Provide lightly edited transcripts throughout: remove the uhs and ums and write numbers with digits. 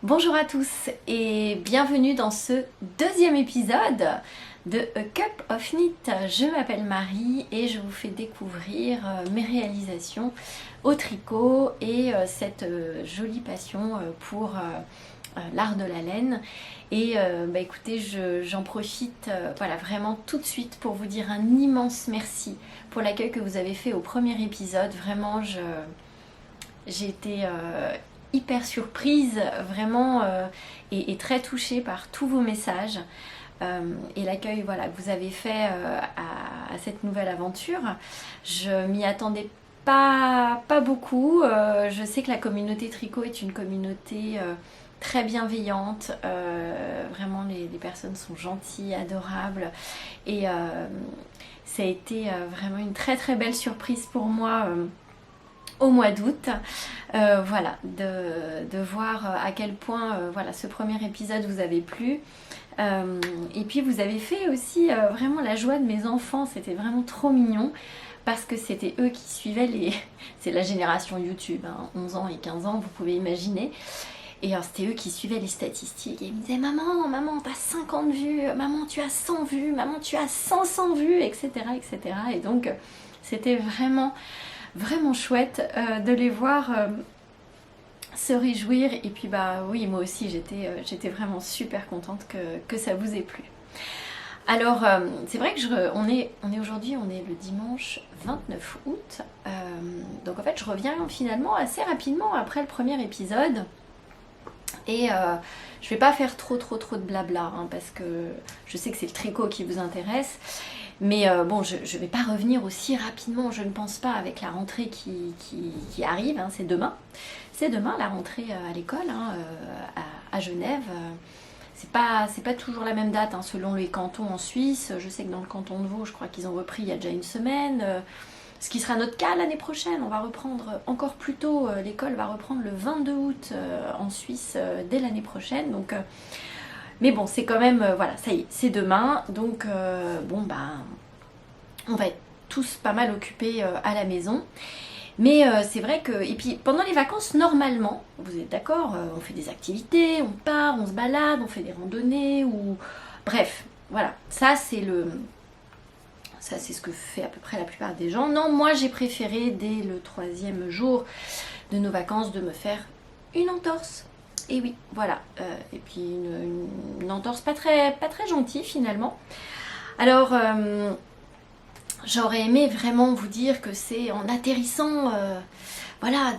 Bonjour à tous et bienvenue dans ce deuxième épisode de A Cup of Knit. Je m'appelle Marie et je vous fais découvrir mes réalisations au tricot et cette jolie passion pour l'art de la laine. Et écoutez, j'en profite voilà, vraiment tout de suite pour vous dire un immense merci pour l'accueil que vous avez fait au premier épisode. Vraiment, j'ai été hyper surprise vraiment et très touchée par tous vos messages et l'accueil voilà, que vous avez fait à cette nouvelle aventure. Je m'y attendais pas beaucoup. Je sais que la communauté tricot est une communauté très bienveillante. Vraiment les personnes sont gentilles, adorables et ça a été vraiment une très belle surprise pour moi au mois d'août, voilà, de voir à quel point voilà, ce premier épisode vous avait plu. Et puis vous avez fait aussi vraiment la joie de mes enfants, c'était vraiment trop mignon parce que c'était eux qui suivaient les... C'est la génération YouTube, hein, 11 ans et 15 ans, vous pouvez imaginer. Et alors c'était eux qui suivaient les statistiques et ils me disaient maman t'as 50 vues, maman tu as 100 vues, maman tu as 500 vues, etc. Et donc c'était vraiment chouette de les voir se réjouir. Et puis bah oui, moi aussi j'étais vraiment super contente que ça vous ait plu. Alors c'est vrai que on est aujourd'hui, on est le dimanche 29 août, donc en fait je reviens finalement assez rapidement après le premier épisode. Et je vais pas faire trop de blabla hein, parce que je sais que c'est le tricot qui vous intéresse. Mais bon, je vais pas revenir aussi rapidement, je ne pense pas, avec la rentrée qui arrive, hein, c'est demain. C'est demain la rentrée à l'école hein, à Genève. C'est pas toujours la même date hein, selon les cantons en Suisse. Je sais que dans le canton de Vaud, je crois qu'ils ont repris il y a déjà une semaine. Ce qui sera notre cas l'année prochaine, on va reprendre encore plus tôt, l'école va reprendre le 22 août en Suisse dès l'année prochaine. Donc, mais bon, c'est quand même, voilà, ça y est, c'est demain. Donc, bon, ben, on va être tous pas mal occupés à la maison. Mais c'est vrai que, et puis pendant les vacances, normalement, vous êtes d'accord, on fait des activités, on part, on se balade, on fait des randonnées, ou bref, voilà, ça c'est ce que fait à peu près la plupart des gens. Non, moi j'ai préféré dès le 3e jour de nos vacances de me faire une entorse. Et oui, voilà. Et puis une entorse pas très gentille finalement. Alors, j'aurais aimé vraiment vous dire que c'est en atterrissant, voilà,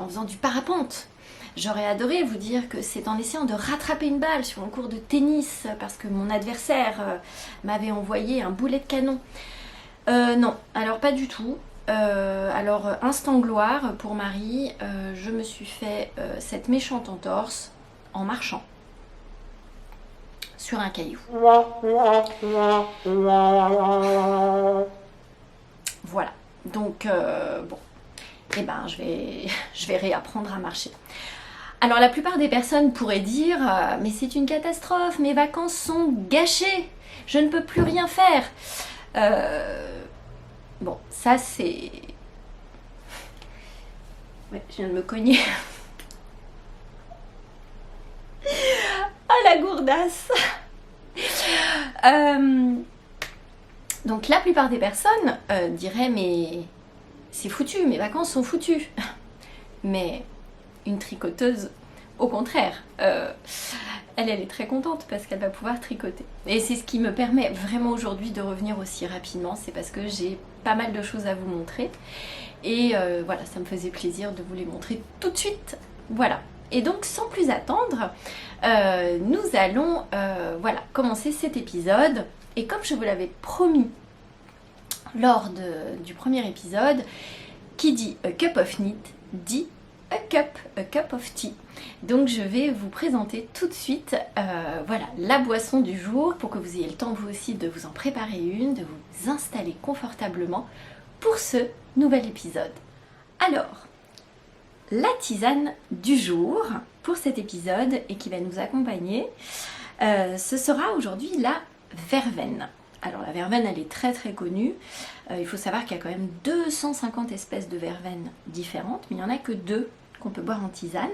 en faisant du parapente. J'aurais adoré vous dire que c'est en essayant de rattraper une balle sur un cours de tennis parce que mon adversaire m'avait envoyé un boulet de canon. Non, alors pas du tout. Alors instant gloire pour Marie, je me suis fait cette méchante entorse en marchant sur un caillou. Voilà, donc bon, eh ben je vais réapprendre à marcher. Alors la plupart des personnes pourraient dire mais c'est une catastrophe, mes vacances sont gâchées, je ne peux plus rien faire. Bon, ça c'est... Ouais, je viens de me cogner. Ah la gourdasse. Donc la plupart des personnes diraient mais c'est foutu, mes vacances sont foutues. Mais une tricoteuse, au contraire, elle est très contente parce qu'elle va pouvoir tricoter. Et c'est ce qui me permet vraiment aujourd'hui de revenir aussi rapidement, c'est parce que j'ai pas mal de choses à vous montrer. Et voilà, ça me faisait plaisir de vous les montrer tout de suite. Voilà. Et donc sans plus attendre, nous allons voilà, commencer cet épisode. Et comme je vous l'avais promis lors du premier épisode, qui dit A Cup of Knit dit a cup of tea. Donc je vais vous présenter tout de suite voilà, la boisson du jour pour que vous ayez le temps vous aussi de vous en préparer une, de vous installer confortablement pour ce nouvel épisode. Alors, la tisane du jour pour cet épisode et qui va nous accompagner, ce sera aujourd'hui la verveine. Alors la verveine, elle est très connue. Il faut savoir qu'il y a quand même 250 espèces de verveine différentes, mais il n'y en a que 2 qu'on peut boire en tisane.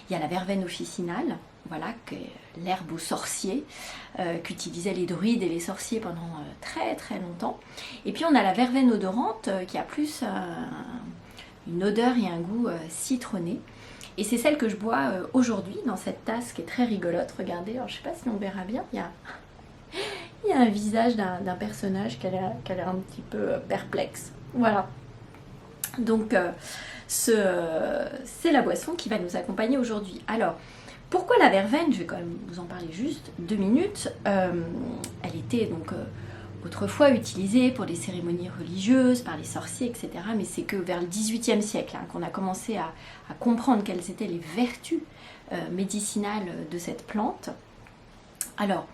Il y a la verveine officinale, voilà, que l'herbe aux sorciers, qu'utilisaient les druides et les sorciers pendant très très longtemps. Et puis on a la verveine odorante qui a plus une odeur et un goût citronné. Et c'est celle que je bois aujourd'hui dans cette tasse qui est très rigolote. Regardez, alors je ne sais pas si on verra bien, il y a un visage d'un personnage qui a l'air un petit peu perplexe. Voilà. Donc c'est la boisson qui va nous accompagner aujourd'hui. Alors, pourquoi la verveine? Je vais quand même vous en parler juste 2 minutes. Elle était donc autrefois utilisée pour les cérémonies religieuses, par les sorciers, etc. Mais c'est que vers le XVIIIe siècle qu'on a commencé à comprendre quelles étaient les vertus médicinales de cette plante. Alors,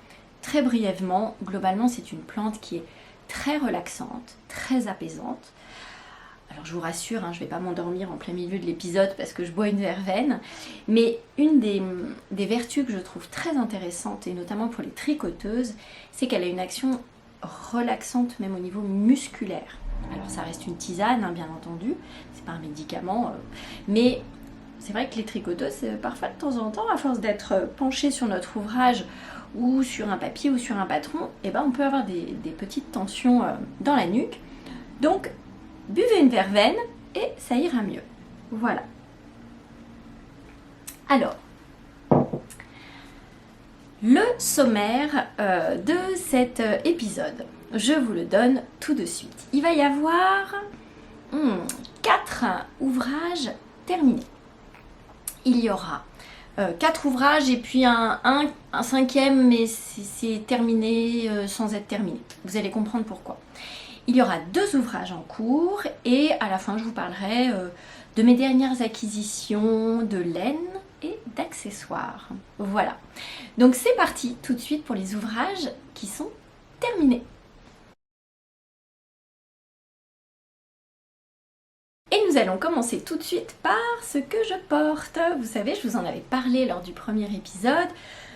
très brièvement, globalement, c'est une plante qui est très relaxante, très apaisante. Alors je vous rassure, je ne vais pas m'endormir en plein milieu de l'épisode parce que je bois une verveine, mais une des vertus que je trouve très intéressante, et notamment pour les tricoteuses, c'est qu'elle a une action relaxante même au niveau musculaire. Alors ça reste une tisane, bien entendu, c'est pas un médicament, mais c'est vrai que les tricoteuses, parfois de temps en temps, à force d'être penchées sur notre ouvrage ou sur un papier ou sur un patron, on peut avoir des petites tensions dans la nuque. Donc, buvez une verveine et ça ira mieux. Voilà. Alors, le sommaire de cet épisode, je vous le donne tout de suite. Il va y avoir 4 ouvrages terminés. Il y aura 4 ouvrages et puis un 5e, mais c'est terminé sans être terminé. Vous allez comprendre pourquoi. Il y aura 2 ouvrages en cours et à la fin je vous parlerai de mes dernières acquisitions de laine et d'accessoires. Voilà. Donc c'est parti tout de suite pour les ouvrages qui sont terminés. Et nous allons commencer tout de suite par ce que je porte. Vous savez, je vous en avais parlé lors du premier épisode.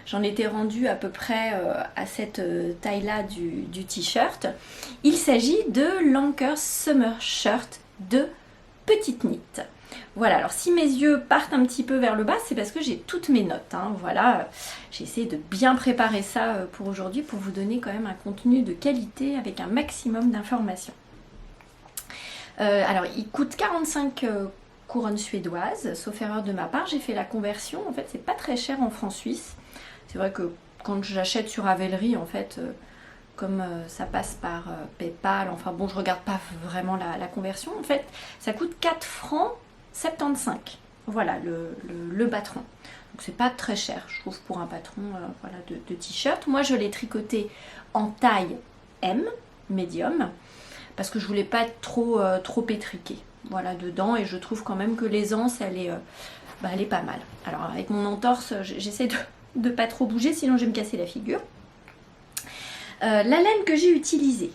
J'en étais rendue à peu près à cette taille-là du t-shirt. Il s'agit de l'Anker Summer Shirt de Petite Knit. Voilà, alors si mes yeux partent un petit peu vers le bas, c'est parce que j'ai toutes mes notes. Voilà, j'ai essayé de bien préparer ça pour aujourd'hui pour vous donner quand même un contenu de qualité avec un maximum d'informations. Alors, il coûte 45 couronnes suédoises, sauf erreur de ma part. J'ai fait la conversion. En fait, c'est pas très cher en francs suisses. C'est vrai que quand j'achète sur Ravelry, en fait, comme ça passe par PayPal, enfin bon, je regarde pas vraiment la conversion. En fait, ça coûte 4 francs 75. Voilà, le patron. Donc, c'est pas très cher, je trouve, pour un patron voilà, de t-shirt. Moi, je l'ai tricoté en taille M, médium, parce que je voulais pas être trop étriquée, voilà, dedans, et je trouve quand même que l'aisance elle est pas mal. Alors avec mon entorse, j'essaie de pas trop bouger, sinon je vais me casser la figure. La laine que j'ai utilisée,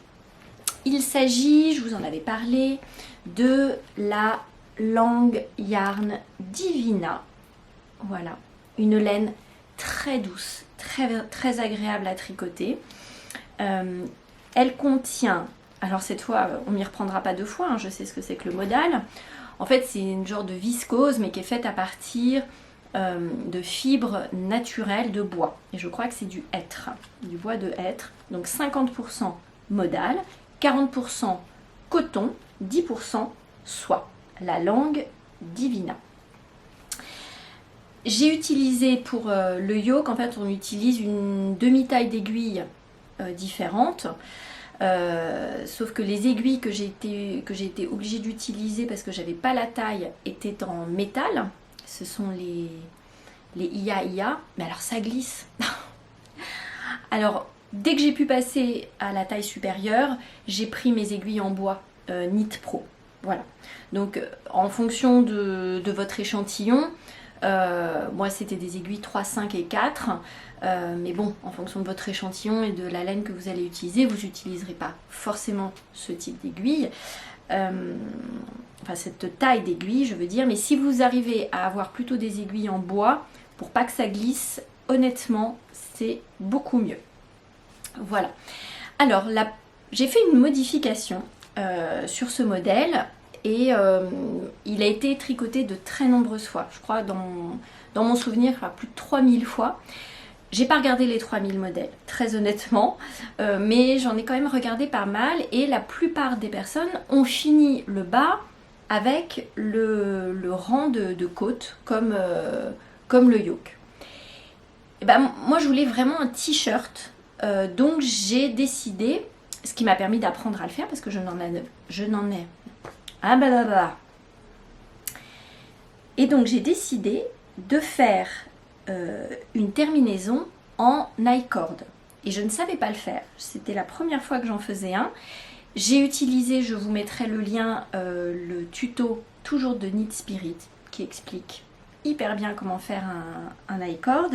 il s'agit, je vous en avais parlé, de la Lang Yarn Divina. Voilà, une laine très douce, très agréable à tricoter. Elle contient, alors cette fois, on m'y reprendra pas 2 fois, je sais ce que c'est que le modal. En fait, c'est une genre de viscose, mais qui est faite à partir de fibres naturelles de bois. Et je crois que c'est du hêtre, du bois de hêtre. Donc 50% modal, 40% coton, 10% soie. La Lang Divina. J'ai utilisé pour le yoke, en fait, on utilise une demi-taille d'aiguille différente. Sauf que les aiguilles que j'ai été obligée d'utiliser parce que j'avais pas la taille étaient en métal. Ce sont les IA, mais alors ça glisse. Alors dès que j'ai pu passer à la taille supérieure, j'ai pris mes aiguilles en bois Knit Pro. Voilà. Donc en fonction de votre échantillon, moi c'était des aiguilles 3, 5 et 4. Mais bon, en fonction de votre échantillon et de la laine que vous allez utiliser, vous n'utiliserez pas forcément ce type d'aiguille, enfin cette taille d'aiguille je veux dire, mais si vous arrivez à avoir plutôt des aiguilles en bois, pour pas que ça glisse, honnêtement, c'est beaucoup mieux. Voilà. Alors, j'ai fait une modification sur ce modèle et il a été tricoté de très nombreuses fois. Je crois dans mon souvenir, plus de 3000 fois. J'ai pas regardé les 3000 modèles, très honnêtement, mais j'en ai quand même regardé pas mal et la plupart des personnes ont fini le bas avec le rang de côte comme le yoke. Et ben, moi je voulais vraiment un t-shirt, donc j'ai décidé, ce qui m'a permis d'apprendre à le faire parce que je n'en ai. Ah bah bah bah. Et donc j'ai décidé de faire une terminaison en I-cord. Et je ne savais pas le faire. C'était la première fois que j'en faisais un. J'ai utilisé, je vous mettrai le lien, le tuto toujours de Knit Spirit qui explique hyper bien comment faire un I-cord.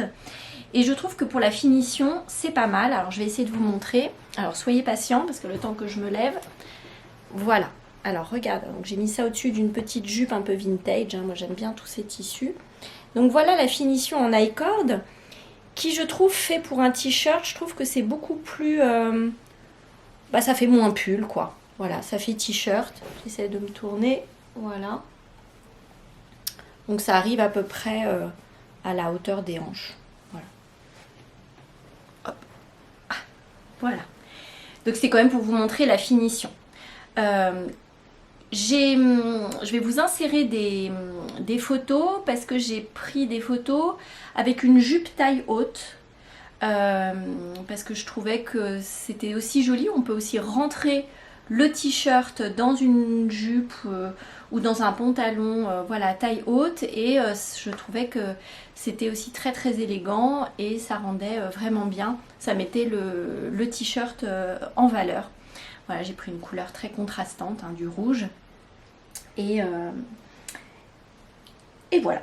Et je trouve que pour la finition, c'est pas mal. Alors je vais essayer de vous montrer. Alors soyez patients parce que le temps que je me lève. Voilà. Alors regarde, j'ai mis ça au-dessus d'une petite jupe un peu vintage. Moi j'aime bien tous ces tissus. Donc voilà la finition en I-cord qui je trouve fait pour un t-shirt. Je trouve que c'est beaucoup plus... ça fait moins pull quoi. Voilà, ça fait t-shirt. J'essaie de me tourner. Voilà. Donc ça arrive à peu près à la hauteur des hanches. Voilà. Hop. Ah, voilà. Donc c'est quand même pour vous montrer la finition. Je vais vous insérer des photos parce que j'ai pris des photos avec une jupe taille haute parce que je trouvais que c'était aussi joli. On peut aussi rentrer le t-shirt dans une jupe ou dans un pantalon voilà, taille haute et je trouvais que c'était aussi très très élégant et ça rendait vraiment bien. Ça mettait le t-shirt en valeur. Voilà, j'ai pris une couleur très contrastante, hein, du rouge. Et voilà.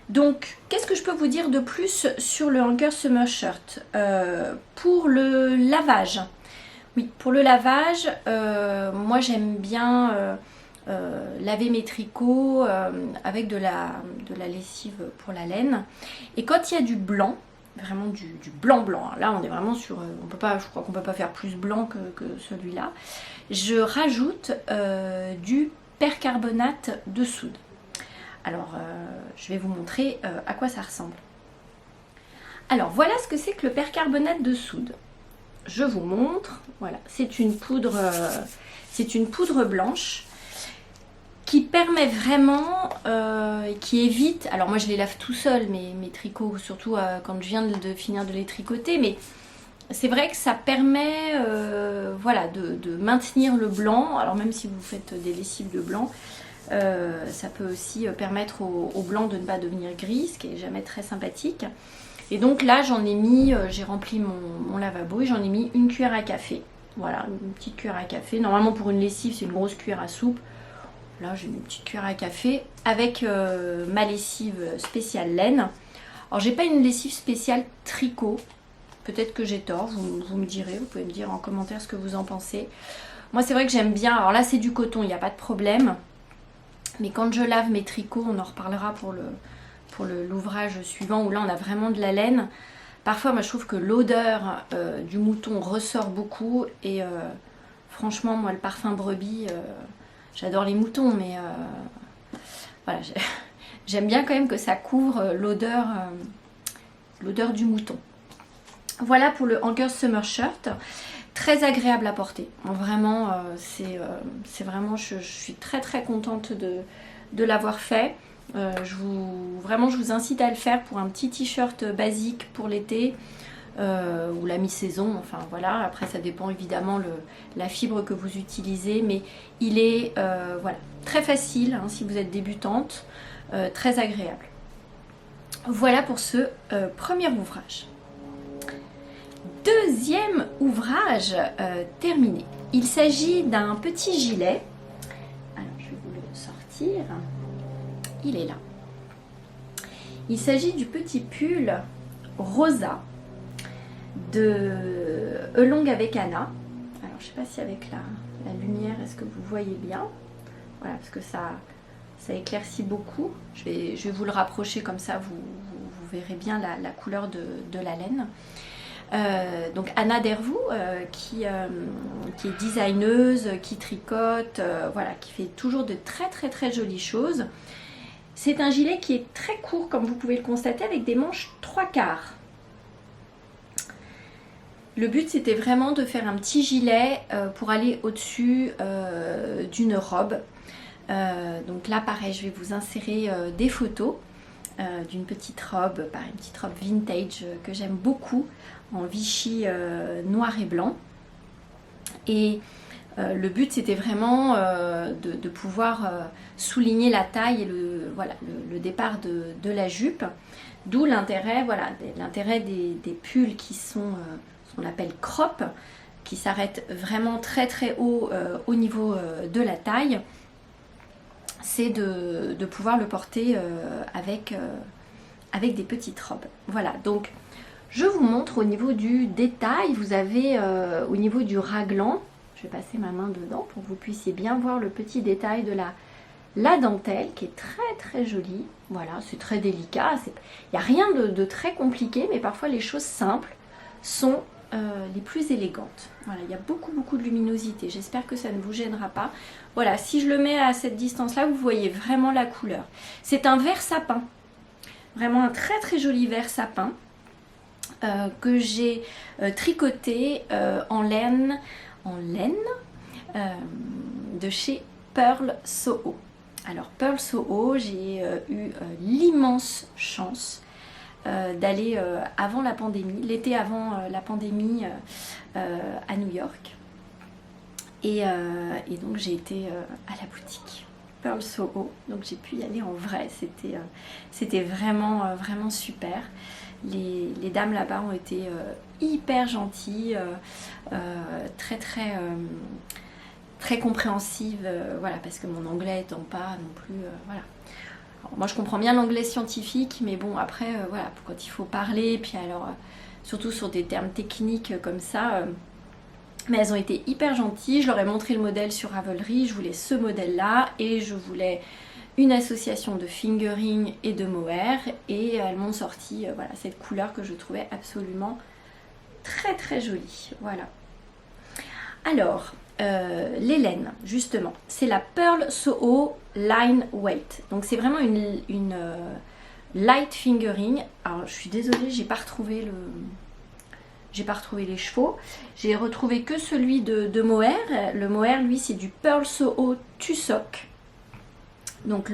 Donc, qu'est-ce que je peux vous dire de plus sur le Hanger Summer Shirt pour le lavage. Oui, pour le lavage, moi j'aime bien laver mes tricots avec de la lessive pour la laine. Et quand il y a du blanc, vraiment du blanc, hein, là on est vraiment sur, je crois qu'on peut pas faire plus blanc que celui-là, je rajoute du percarbonate de soude. Alors je vais vous montrer à quoi ça ressemble. Alors voilà ce que c'est que le percarbonate de soude. Je vous montre, voilà, c'est une poudre blanche qui permet vraiment, qui évite, alors moi je les lave tout seul mes tricots, surtout quand je viens de finir de les tricoter, mais c'est vrai que ça permet voilà, de maintenir le blanc. Alors même si vous faites des lessives de blanc, ça peut aussi permettre au blanc de ne pas devenir gris, ce qui n'est jamais très sympathique. Et donc là j'en ai mis, j'ai rempli mon lavabo et j'en ai mis une cuillère à café. Voilà, une petite cuillère à café. Normalement pour une lessive c'est une grosse cuillère à soupe. Là j'ai une petite cuillère à café avec ma lessive spéciale laine. Alors j'ai pas une lessive spéciale tricot. Peut-être que j'ai tort, vous me direz, vous pouvez me dire en commentaire ce que vous en pensez. Moi c'est vrai que j'aime bien, alors là c'est du coton, il n'y a pas de problème. Mais quand je lave mes tricots, on en reparlera pour l'ouvrage suivant où là on a vraiment de la laine. Parfois moi je trouve que l'odeur du mouton ressort beaucoup et franchement moi le parfum brebis, j'adore les moutons mais voilà, j'aime bien quand même que ça couvre l'odeur du mouton. Voilà pour le Hanger Summer Shirt, très agréable à porter. Vraiment, c'est vraiment, je suis très très contente de l'avoir fait. Vraiment, je vous incite à le faire pour un petit t-shirt basique pour l'été ou la mi-saison. Enfin voilà, après ça dépend évidemment la fibre que vous utilisez, mais il est voilà, très facile hein, si vous êtes débutante, très agréable. Voilà pour ce premier ouvrage. Deuxième ouvrage terminé. Il s'agit d'un petit gilet. Alors je vais vous le sortir. Il est là. Il s'agit du petit pull rosa de Along avec Anna. Alors je ne sais pas si avec la lumière, est-ce que vous voyez bien? Voilà, parce que ça éclaircit beaucoup. Je vais vous le rapprocher comme ça, vous verrez bien la couleur de la laine. Donc Anna Dervou, qui est designeuse, qui tricote, voilà, qui fait toujours de très très très jolies choses. C'est un gilet qui est très court, comme vous pouvez le constater, avec des manches 3/4. Le but, c'était vraiment de faire un petit gilet pour aller au-dessus d'une robe. Donc là, pareil, je vais vous insérer des photos d'une petite robe, pareil, une petite robe vintage que j'aime beaucoup, en Vichy noir et blanc. Et le but, c'était vraiment de pouvoir souligner la taille et le départ de la jupe. D'où l'intérêt, voilà, l'intérêt des pulls qui sont ce qu'on appelle crop, qui s'arrêtent vraiment très très haut au niveau de la taille. C'est de pouvoir le porter avec des petites robes. Voilà, donc je vous montre au niveau du détail. Vous avez au niveau du raglan, je vais passer ma main dedans pour que vous puissiez bien voir le petit détail de la dentelle qui est très très jolie. Voilà, c'est très délicat, il n'y a rien de très compliqué, mais parfois les choses simples sont les plus élégantes. Voilà, il y a beaucoup de luminosité, j'espère que ça ne vous gênera pas. Voilà, si je le mets à cette distance là, vous voyez vraiment la couleur. C'est un vert sapin, vraiment un très très joli vert sapin que j'ai tricoté en laine de chez Pearl Soho. Alors Pearl Soho, j'ai eu l'immense chance d'aller avant la pandémie, l'été avant la pandémie à New York. Et donc j'ai été à la boutique Pearl Soho, donc j'ai pu y aller en vrai, c'était vraiment, vraiment super. Les dames là-bas ont été hyper gentilles, très compréhensives, voilà, parce que mon anglais étant pas non plus, voilà. Alors, moi je comprends bien l'anglais scientifique, mais bon après, voilà, quand il faut parler, puis alors surtout sur des termes techniques comme ça, mais elles ont été hyper gentilles. Je leur ai montré le modèle sur Ravelry, je voulais ce modèle-là et je voulais une association de fingering et de mohair, et elles m'ont sorti voilà, cette couleur que je trouvais absolument très très jolie. Voilà. Alors, les laines, justement, c'est la Pearl Soho Line Weight. Donc c'est vraiment une light fingering. Alors je suis désolée, j'ai pas retrouvé les chevaux. J'ai retrouvé que celui de mohair. Le mohair, lui, c'est du Pearl Soho Tussock. Donc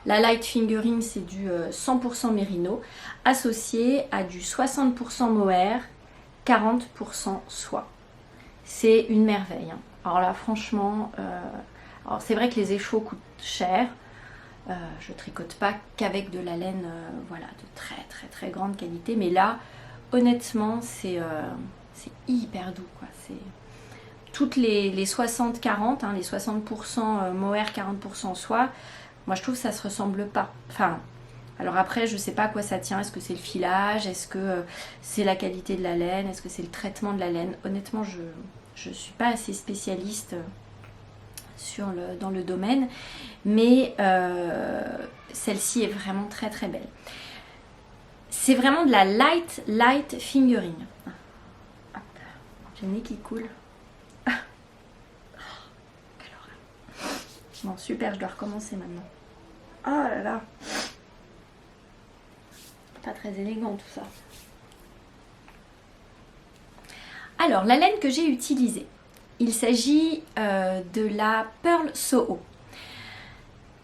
la light fingering, c'est du 100% mérino, associé à du 60% mohair, 40% soie. C'est une merveille, hein. Alors là, franchement, alors c'est vrai que les échos coûtent cher. Je tricote pas qu'avec de la laine, voilà, de très très très grande qualité. Mais là, honnêtement, c'est hyper doux, quoi. C'est toutes les 60-40, hein, les 60% mohair, 40% soie. Moi, je trouve que ça se ressemble pas. Enfin, alors après, je sais pas à quoi ça tient. Est-ce que c'est le filage? Est-ce que c'est la qualité de la laine? Est-ce que c'est le traitement de la laine? Honnêtement, je suis pas assez spécialiste dans le domaine. Mais celle-ci est vraiment très très belle. C'est vraiment de la light fingering. Hop, j'ai le nez qui coule. Ah. Oh, quelle horreur. Bon, super, je dois recommencer maintenant. Oh là là. Pas très élégant tout ça. Alors, la laine que j'ai utilisée, il s'agit de la Pearl Soho.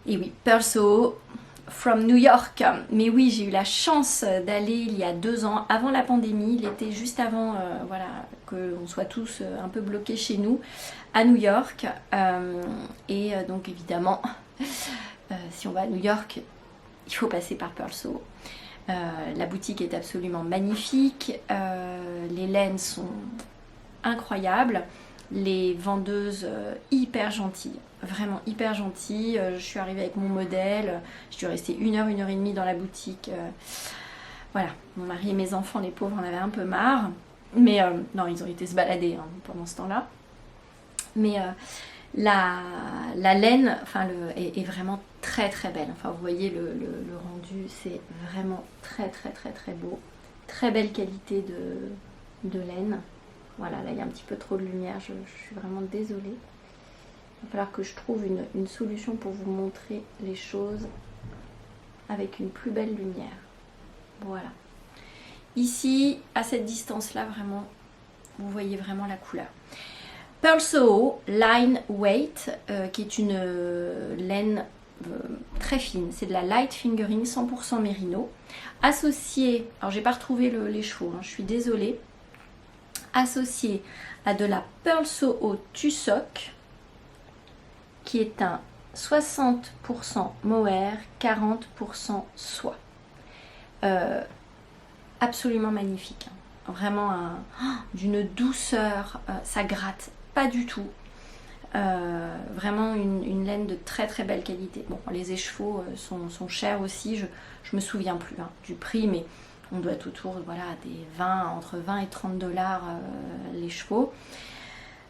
Et oui, Pearl Soho from New York. Mais oui, j'ai eu la chance d'aller il y a 2 ans, avant la pandémie, l'été juste avant, voilà, qu'on soit tous un peu bloqués chez nous, à New York. Et donc évidemment, si on va à New York, il faut passer par Pearl Soho. La boutique est absolument magnifique, les laines sont incroyables, les vendeuses hyper gentilles, vraiment hyper gentilles. Je suis arrivée avec mon modèle, je suis restée 1 heure, 1 heure et demie dans la boutique. Voilà, mon mari et mes enfants, les pauvres, en avaient un peu marre, mais non, ils ont été se balader, hein, pendant ce temps-là. Mais la laine, enfin, est vraiment très très belle. Enfin, vous voyez le rendu, c'est vraiment très très très très beau. Très belle qualité de laine. Voilà, là il y a un petit peu trop de lumière, je suis vraiment désolée. Il va falloir que je trouve une solution pour vous montrer les choses avec une plus belle lumière. Voilà. Ici, à cette distance-là, vraiment, vous voyez vraiment la couleur. Pearl Soho Line Weight, qui est une laine très fine. C'est de la light fingering 100% mérino. Associée, alors j'ai pas retrouvé les chevaux, hein, je suis désolée. Associée à de la Pearl Soho Tussock, qui est un 60% mohair, 40% soie. Absolument magnifique. Hein. Vraiment d'une douceur, ça gratte pas du tout. Vraiment une laine de très très belle qualité. Bon, les écheveaux sont chers aussi, je me souviens plus hein, du prix, mais on doit être autour voilà, des 20, entre 20 et 30 dollars les chevaux.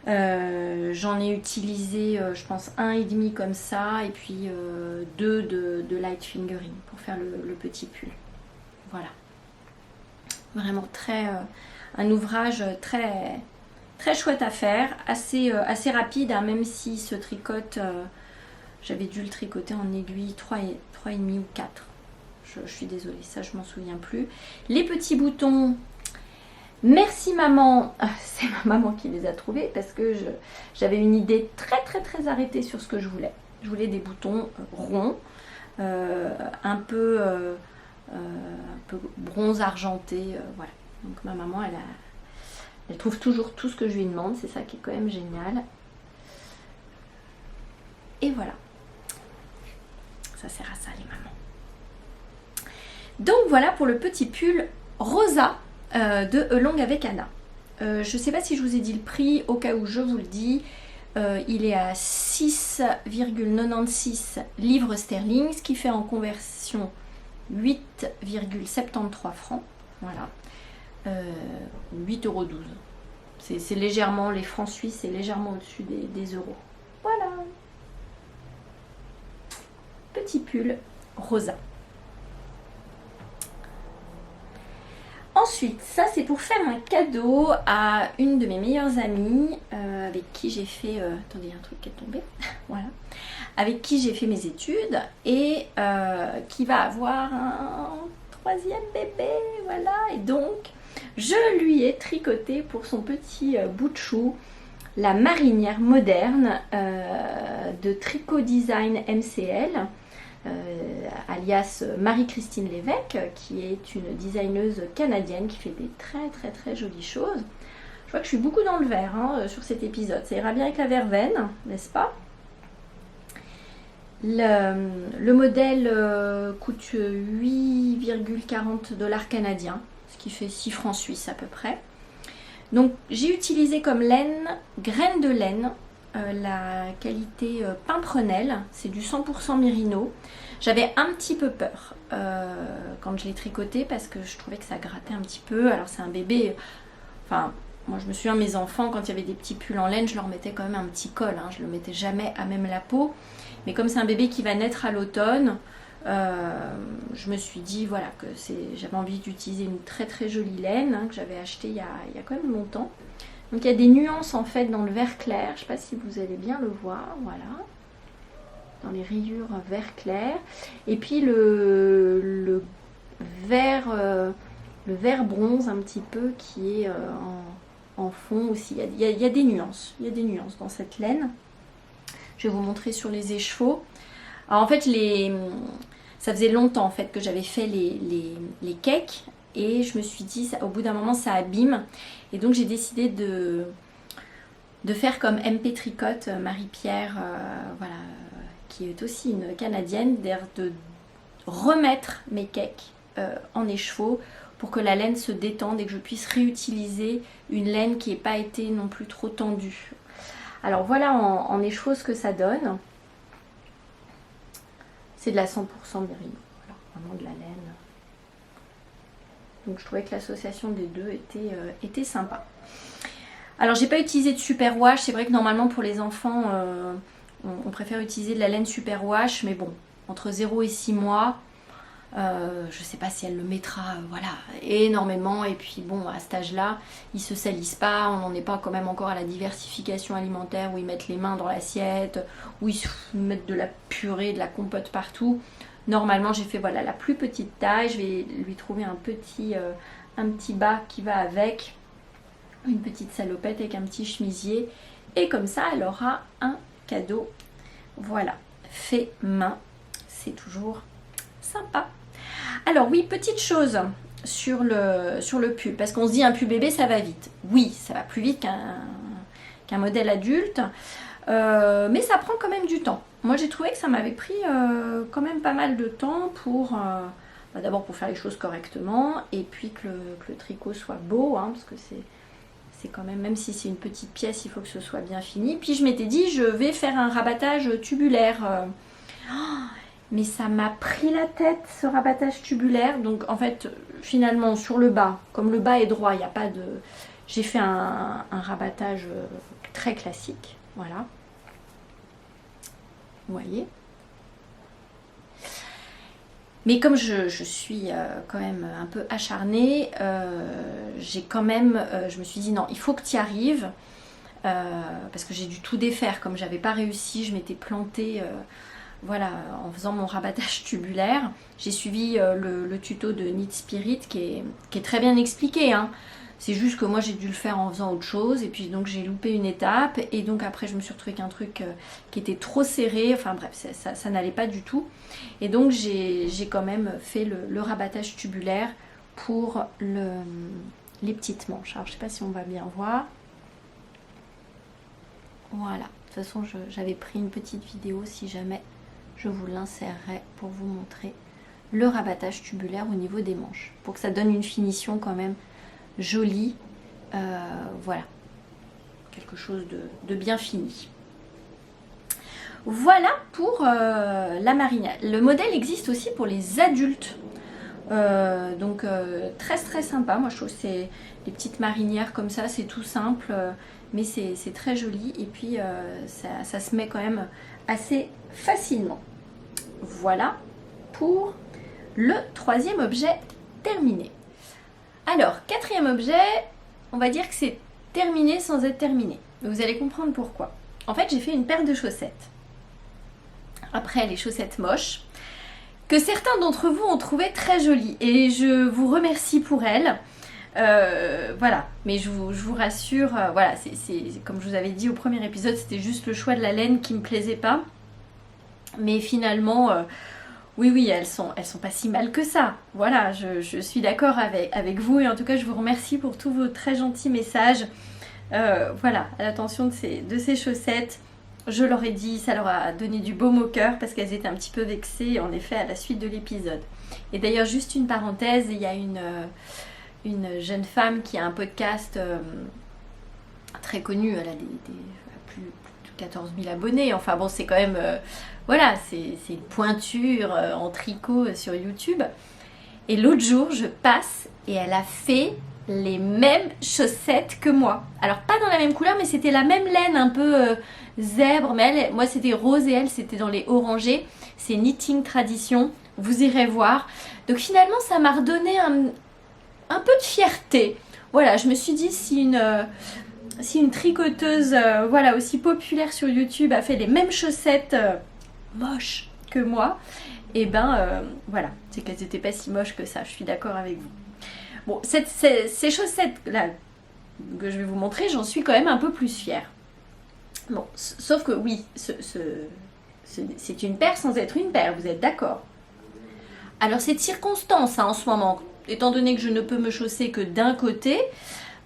J'en ai utilisé je pense 1,5 comme ça et puis 2 de light fingering pour faire le petit pull. Voilà. Vraiment un ouvrage très très chouette à faire, assez rapide, hein, même s'il se tricote, j'avais dû le tricoter en aiguille 3,5 ou 4. Je suis désolée, ça je m'en souviens plus. Les petits boutons, merci maman, c'est ma maman qui les a trouvés parce que j'avais une idée très très très arrêtée sur ce que je voulais. Je voulais des boutons ronds, un peu bronze argenté, voilà. Donc ma maman elle trouve toujours tout ce que je lui demande, c'est ça qui est quand même génial. Et voilà. Ça sert à ça les mamans. Donc voilà pour le petit pull rosa de Along avec Anna. Je ne sais pas si je vous ai dit le prix, au cas où je vous le dis. Il est à 6,96 livres sterling, ce qui fait en conversion 8,73 francs. Voilà. 8,12 €. C'est légèrement, les francs suisses, c'est légèrement au-dessus des euros. Voilà. Petit pull rosa. Ensuite, ça c'est pour faire un cadeau à une de mes meilleures amies avec qui j'ai fait... attendez, il y a un truc qui est tombé. Voilà. Avec qui j'ai fait mes études et qui va avoir un 3e bébé. Voilà. Et donc, je lui ai tricoté pour son petit bout de chou la marinière moderne de Tricot Design MCL. Alias Marie-Christine Lévesque, qui est une designeuse canadienne qui fait des très très très jolies choses. Je vois que je suis beaucoup dans le vert hein, sur cet épisode, ça ira bien avec la verveine, n'est-ce pas? Le modèle coûte 8,40 $ canadiens, ce qui fait 6 francs suisses à peu près. Donc j'ai utilisé comme laine, graine de laine, la qualité Pimprenelle, c'est du 100% mérino. J'avais un petit peu peur quand je l'ai tricoté parce que je trouvais que ça grattait un petit peu. Alors c'est un bébé, enfin moi je me souviens mes enfants quand il y avait des petits pulls en laine, je leur mettais quand même un petit col, hein, je le mettais jamais à même la peau. Mais comme c'est un bébé qui va naître à l'automne, je me suis dit voilà que j'avais envie d'utiliser une très très jolie laine hein, que j'avais achetée il y a quand même longtemps. Donc il y a des nuances en fait dans le vert clair, je ne sais pas si vous allez bien le voir, voilà, dans les rayures vert clair. Et puis le vert bronze un petit peu qui est en fond aussi. Il y a des nuances, dans cette laine. Je vais vous montrer sur les écheveaux. Alors en fait ça faisait longtemps en fait que j'avais fait les cakes. Et je me suis dit, au bout d'un moment, ça abîme. Et donc, j'ai décidé de faire comme MP Tricote, Marie-Pierre, voilà, qui est aussi une Canadienne, de remettre mes cakes en écheveau pour que la laine se détende et que je puisse réutiliser une laine qui n'ait pas été non plus trop tendue. Alors, voilà en écheveau ce que ça donne. C'est de la 100% mérino. Voilà, vraiment de la laine. Donc je trouvais que l'association des deux était sympa. Alors j'ai pas utilisé de superwash. C'est vrai que normalement pour les enfants on préfère utiliser de la laine superwash. Mais bon, entre 0 et 6 mois, Je sais pas si elle le mettra, voilà, énormément. Et puis bon, à cet âge-là, ils se salissent pas. On n'en est pas quand même encore à la diversification alimentaire où ils mettent les mains dans l'assiette, où ils mettent de la purée, de la compote partout. Normalement, j'ai fait voilà la plus petite taille. Je vais lui trouver un petit bas qui va avec, une petite salopette avec un petit chemisier. Et comme ça, elle aura un cadeau. Voilà, fait main. C'est toujours sympa. Alors oui, petite chose sur le pull, parce qu'on se dit un pull bébé ça va vite. Oui, ça va plus vite qu'un modèle adulte, mais ça prend quand même du temps. Moi j'ai trouvé que ça m'avait pris quand même pas mal de temps pour d'abord pour faire les choses correctement, et puis que le tricot soit beau, hein, parce que c'est quand même si c'est une petite pièce, il faut que ce soit bien fini. Puis je m'étais dit je vais faire un rabattage tubulaire. Mais ça m'a pris la tête, ce rabattage tubulaire. Donc en fait, finalement, sur le bas, comme le bas est droit, il n'y a pas de... J'ai fait un rabattage très classique. Voilà. Vous voyez. Mais comme je suis quand même un peu acharnée, j'ai quand même... je me suis dit, non, il faut que tu y arrives. Parce que j'ai dû tout défaire. Comme j'avais pas réussi, je m'étais plantée... voilà, en faisant mon rabattage tubulaire, j'ai suivi le tuto de Knit Spirit qui est très bien expliqué, hein. C'est juste que moi j'ai dû le faire en faisant autre chose, et puis donc j'ai loupé une étape, et donc après je me suis retrouvée qu'un truc qui était trop serré, enfin bref, ça n'allait pas du tout. Et donc j'ai quand même fait le rabattage tubulaire pour les petites manches. Alors je sais pas si on va bien voir. Voilà, de toute façon j'avais pris une petite vidéo, si jamais je vous l'insérerai pour vous montrer le rabattage tubulaire au niveau des manches, pour que ça donne une finition quand même jolie. Voilà, quelque chose de bien fini. Voilà pour la marinière. Le modèle existe aussi pour les adultes, donc très sympa. Moi je trouve que c'est les petites marinières comme ça, c'est tout simple, mais c'est très joli, et puis ça se met quand même assez facilement. Voilà pour le troisième objet terminé. Alors, quatrième objet, on va dire que c'est terminé sans être terminé. Vous allez comprendre pourquoi. En fait, j'ai fait une paire de chaussettes. Après, les chaussettes moches, que certains d'entre vous ont trouvé très jolies. Et je vous remercie pour elles. Voilà, mais je vous rassure, voilà, c'est comme je vous avais dit au premier épisode, c'était juste le choix de la laine qui me plaisait pas. Mais finalement, oui, elles sont pas si mal que ça. Voilà, je suis d'accord avec vous, et en tout cas, je vous remercie pour tous vos très gentils messages. Voilà, à l'attention de ces chaussettes. Je leur ai dit, ça leur a donné du baume au cœur, parce qu'elles étaient un petit peu vexées, en effet, à la suite de l'épisode. Et d'ailleurs, juste une parenthèse, il y a une jeune femme qui a un podcast très connu, elle a plus de 14 000 abonnés, enfin bon, c'est quand même, voilà, c'est une pointure en tricot sur YouTube. Et l'autre jour, je passe et elle a fait les mêmes chaussettes que moi. Alors pas dans la même couleur, mais c'était la même laine, un peu zèbre, mais moi c'était rose et elle c'était dans les orangés. C'est Knitting Tradition, vous irez voir. Donc finalement, ça m'a redonné un peu de fierté. Voilà, je me suis dit, si une tricoteuse voilà, aussi populaire sur YouTube a fait les mêmes chaussettes moches que moi, et ben voilà, c'est qu'elles n'étaient pas si moches que ça, je suis d'accord avec vous. Bon, ces chaussettes là que je vais vous montrer, j'en suis quand même un peu plus fière. Bon, sauf que oui, c'est une paire sans être une paire, vous êtes d'accord? Alors c'est de circonstance, hein, en ce moment. Étant donné que je ne peux me chausser que d'un côté,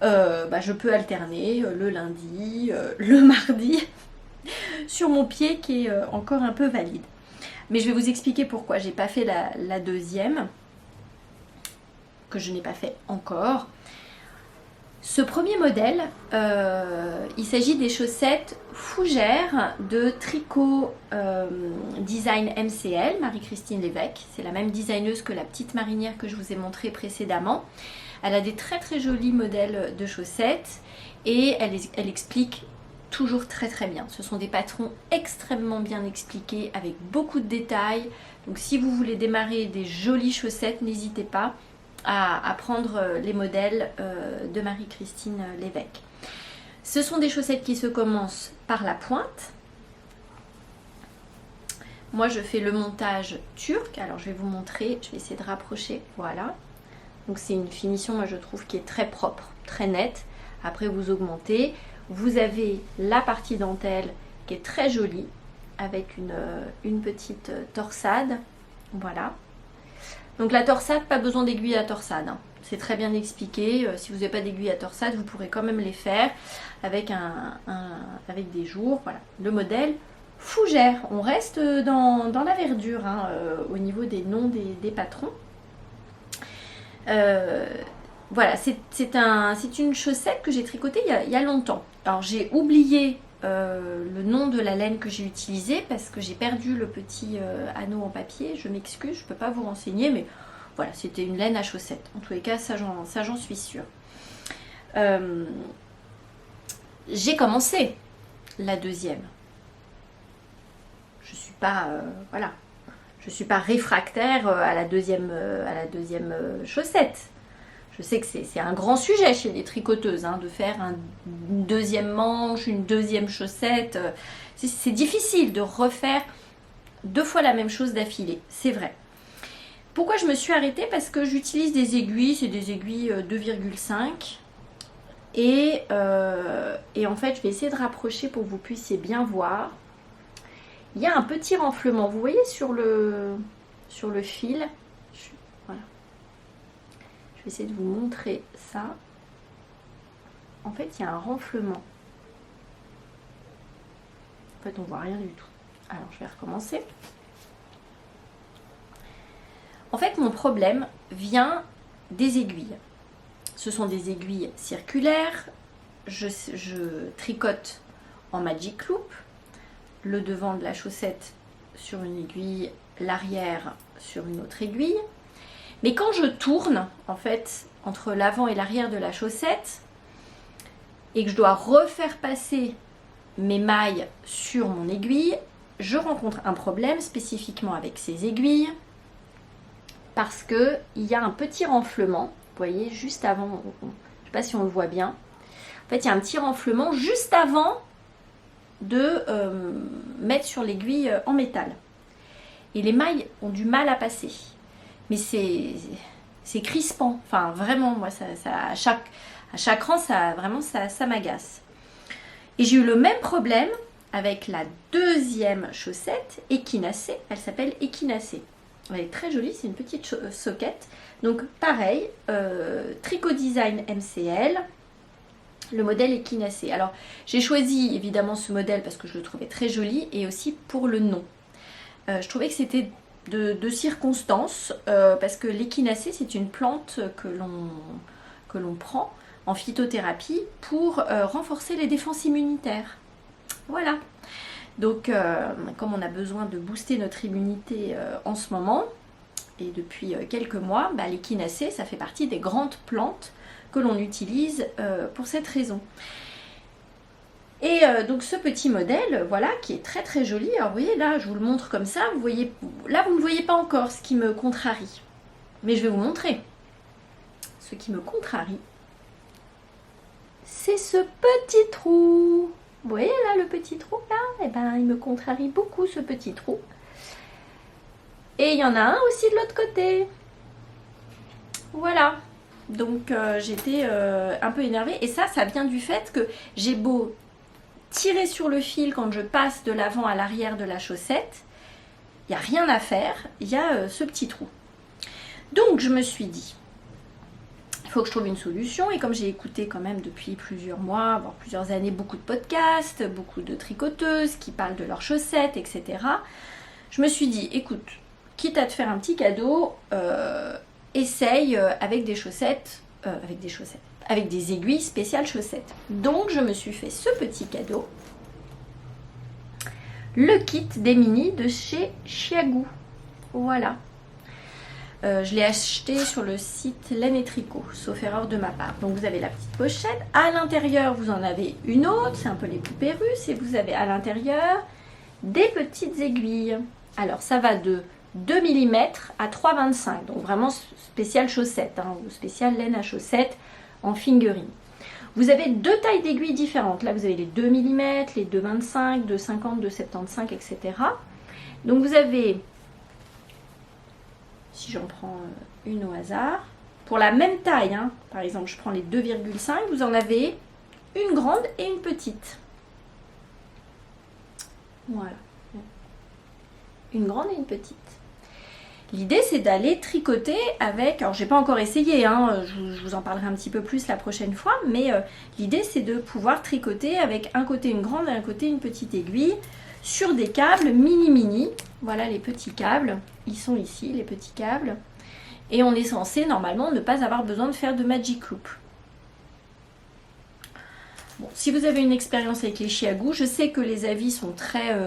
je peux alterner le lundi, le mardi, sur mon pied qui est encore un peu valide. Mais je vais vous expliquer pourquoi j'ai pas fait la deuxième, que je n'ai pas fait encore. Ce premier modèle, il s'agit des chaussettes fougères de tricot design MCL, Marie-Christine Lévesque. C'est la même designeuse que la petite marinière que je vous ai montrée précédemment. Elle a des très jolis modèles de chaussettes, et elle explique toujours très très bien. Ce sont des patrons extrêmement bien expliqués avec beaucoup de détails. Donc si vous voulez démarrer des jolies chaussettes, n'hésitez pas à prendre les modèles de Marie-Christine Lévesque. Ce sont des chaussettes qui se commencent par la pointe. Moi je fais le montage turc, alors je vais vous montrer, je vais essayer de rapprocher, voilà. Donc c'est une finition, moi je trouve, qui est très propre, très nette. Après vous augmentez, vous avez la partie dentelle qui est très jolie, avec une petite torsade, voilà. Donc la torsade, pas besoin d'aiguille à torsade, hein. C'est très bien expliqué. Si vous n'avez pas d'aiguille à torsade, vous pourrez quand même les faire avec, avec des jours. Voilà. Le modèle fougère. On reste dans la verdure, hein, au niveau des noms des patrons. Voilà, c'est une chaussette que j'ai tricotée il y a longtemps. Alors j'ai oublié le nom de la laine que j'ai utilisée parce que j'ai perdu le petit anneau en papier. Je m'excuse, je ne peux pas vous renseigner, mais voilà, c'était une laine à chaussettes. En tous les cas, ça j'en suis sûre. J'ai commencé la deuxième. Je suis pas, voilà, je suis pas réfractaire à la deuxième chaussette. Je sais que c'est un grand sujet chez les tricoteuses, hein, de faire une deuxième manche, une deuxième chaussette. C'est difficile de refaire 2 fois la même chose d'affilée, c'est vrai. Pourquoi je me suis arrêtée? Parce que j'utilise des aiguilles, c'est des aiguilles 2,5. Et en fait, je vais essayer de rapprocher pour que vous puissiez bien voir. Il y a un petit renflement, vous voyez sur le fil. Voilà. Je vais essayer de vous montrer ça. En fait, il y a un renflement. En fait, on voit rien du tout. Alors, je vais recommencer. En fait, mon problème vient des aiguilles. Ce sont des aiguilles circulaires. Je tricote en Magic Loop. Le devant de la chaussette sur une aiguille, l'arrière sur une autre aiguille. Mais quand je tourne, en fait, entre l'avant et l'arrière de la chaussette, et que je dois refaire passer mes mailles sur mon aiguille, je rencontre un problème spécifiquement avec ces aiguilles, parce qu'il y a un petit renflement, vous voyez, juste avant, je ne sais pas si on le voit bien, en fait, il y a un petit renflement juste avant de mettre sur l'aiguille en métal. Et les mailles ont du mal à passer. Mais c'est crispant. Enfin, vraiment, moi, à chaque rang, ça m'agace. Et j'ai eu le même problème avec la deuxième chaussette, Échinacée. Elle s'appelle Échinacée. Elle est très jolie, c'est une petite soquette. Donc, pareil, Tricot Design MCL. Le modèle Échinacée. Alors, j'ai choisi évidemment ce modèle parce que je le trouvais très joli et aussi pour le nom. Je trouvais que c'était de circonstance parce que l'échinacée, c'est une plante que l'on prend en phytothérapie pour renforcer les défenses immunitaires. Voilà. Donc, comme on a besoin de booster notre immunité en ce moment et depuis quelques mois, bah, l'échinacée, ça fait partie des grandes plantes que l'on utilise pour cette raison. Et donc ce petit modèle, voilà, qui est très très joli. Alors vous voyez, là, je vous le montre comme ça. Vous voyez, là, vous ne voyez pas encore ce qui me contrarie. Mais je vais vous montrer. Ce qui me contrarie, c'est ce petit trou. Vous voyez là, le petit trou, là? Eh ben, il me contrarie beaucoup, ce petit trou. Et il y en a un aussi de l'autre côté. Voilà. Donc j'étais un peu énervée. Et ça vient du fait que j'ai beau tirer sur le fil quand je passe de l'avant à l'arrière de la chaussette, il n'y a rien à faire, il y a ce petit trou. Donc je me suis dit, il faut que je trouve une solution. Et comme j'ai écouté quand même depuis plusieurs mois, voire plusieurs années, beaucoup de podcasts, beaucoup de tricoteuses qui parlent de leurs chaussettes, etc. Je me suis dit, écoute, quitte à te faire un petit cadeau, essaye avec des chaussettes, avec des aiguilles spéciales chaussettes. Donc je me suis fait ce petit cadeau, le kit des mini de chez Chiagou. Voilà. Je l'ai acheté sur le site Laine et Tricot, sauf erreur de ma part. Donc vous avez la petite pochette. À l'intérieur, vous en avez une autre. C'est un peu les poupées russes. Et vous avez à l'intérieur des petites aiguilles. Alors ça va de 2 mm à 3,25. Donc vraiment spécial chaussette, hein, ou spécial laine à chaussette en fingering. Vous avez deux tailles d'aiguilles différentes. Là, vous avez les 2 mm, les 2,25, 2,50, 2,75, etc. Donc vous avez... Si j'en prends une au hasard, pour la même taille, hein, par exemple je prends les 2,5, vous en avez une grande et une petite. Voilà. Une grande et une petite. L'idée c'est d'aller tricoter avec, alors j'ai pas encore essayé, hein, je vous en parlerai un petit peu plus la prochaine fois, mais l'idée c'est de pouvoir tricoter avec un côté une grande et un côté une petite aiguille sur des câbles mini. Voilà les petits câbles, ils sont ici les petits câbles. Et on est censé normalement ne pas avoir besoin de faire de magic loop. Bon, si vous avez une expérience avec les chiagous, je sais que les avis sont très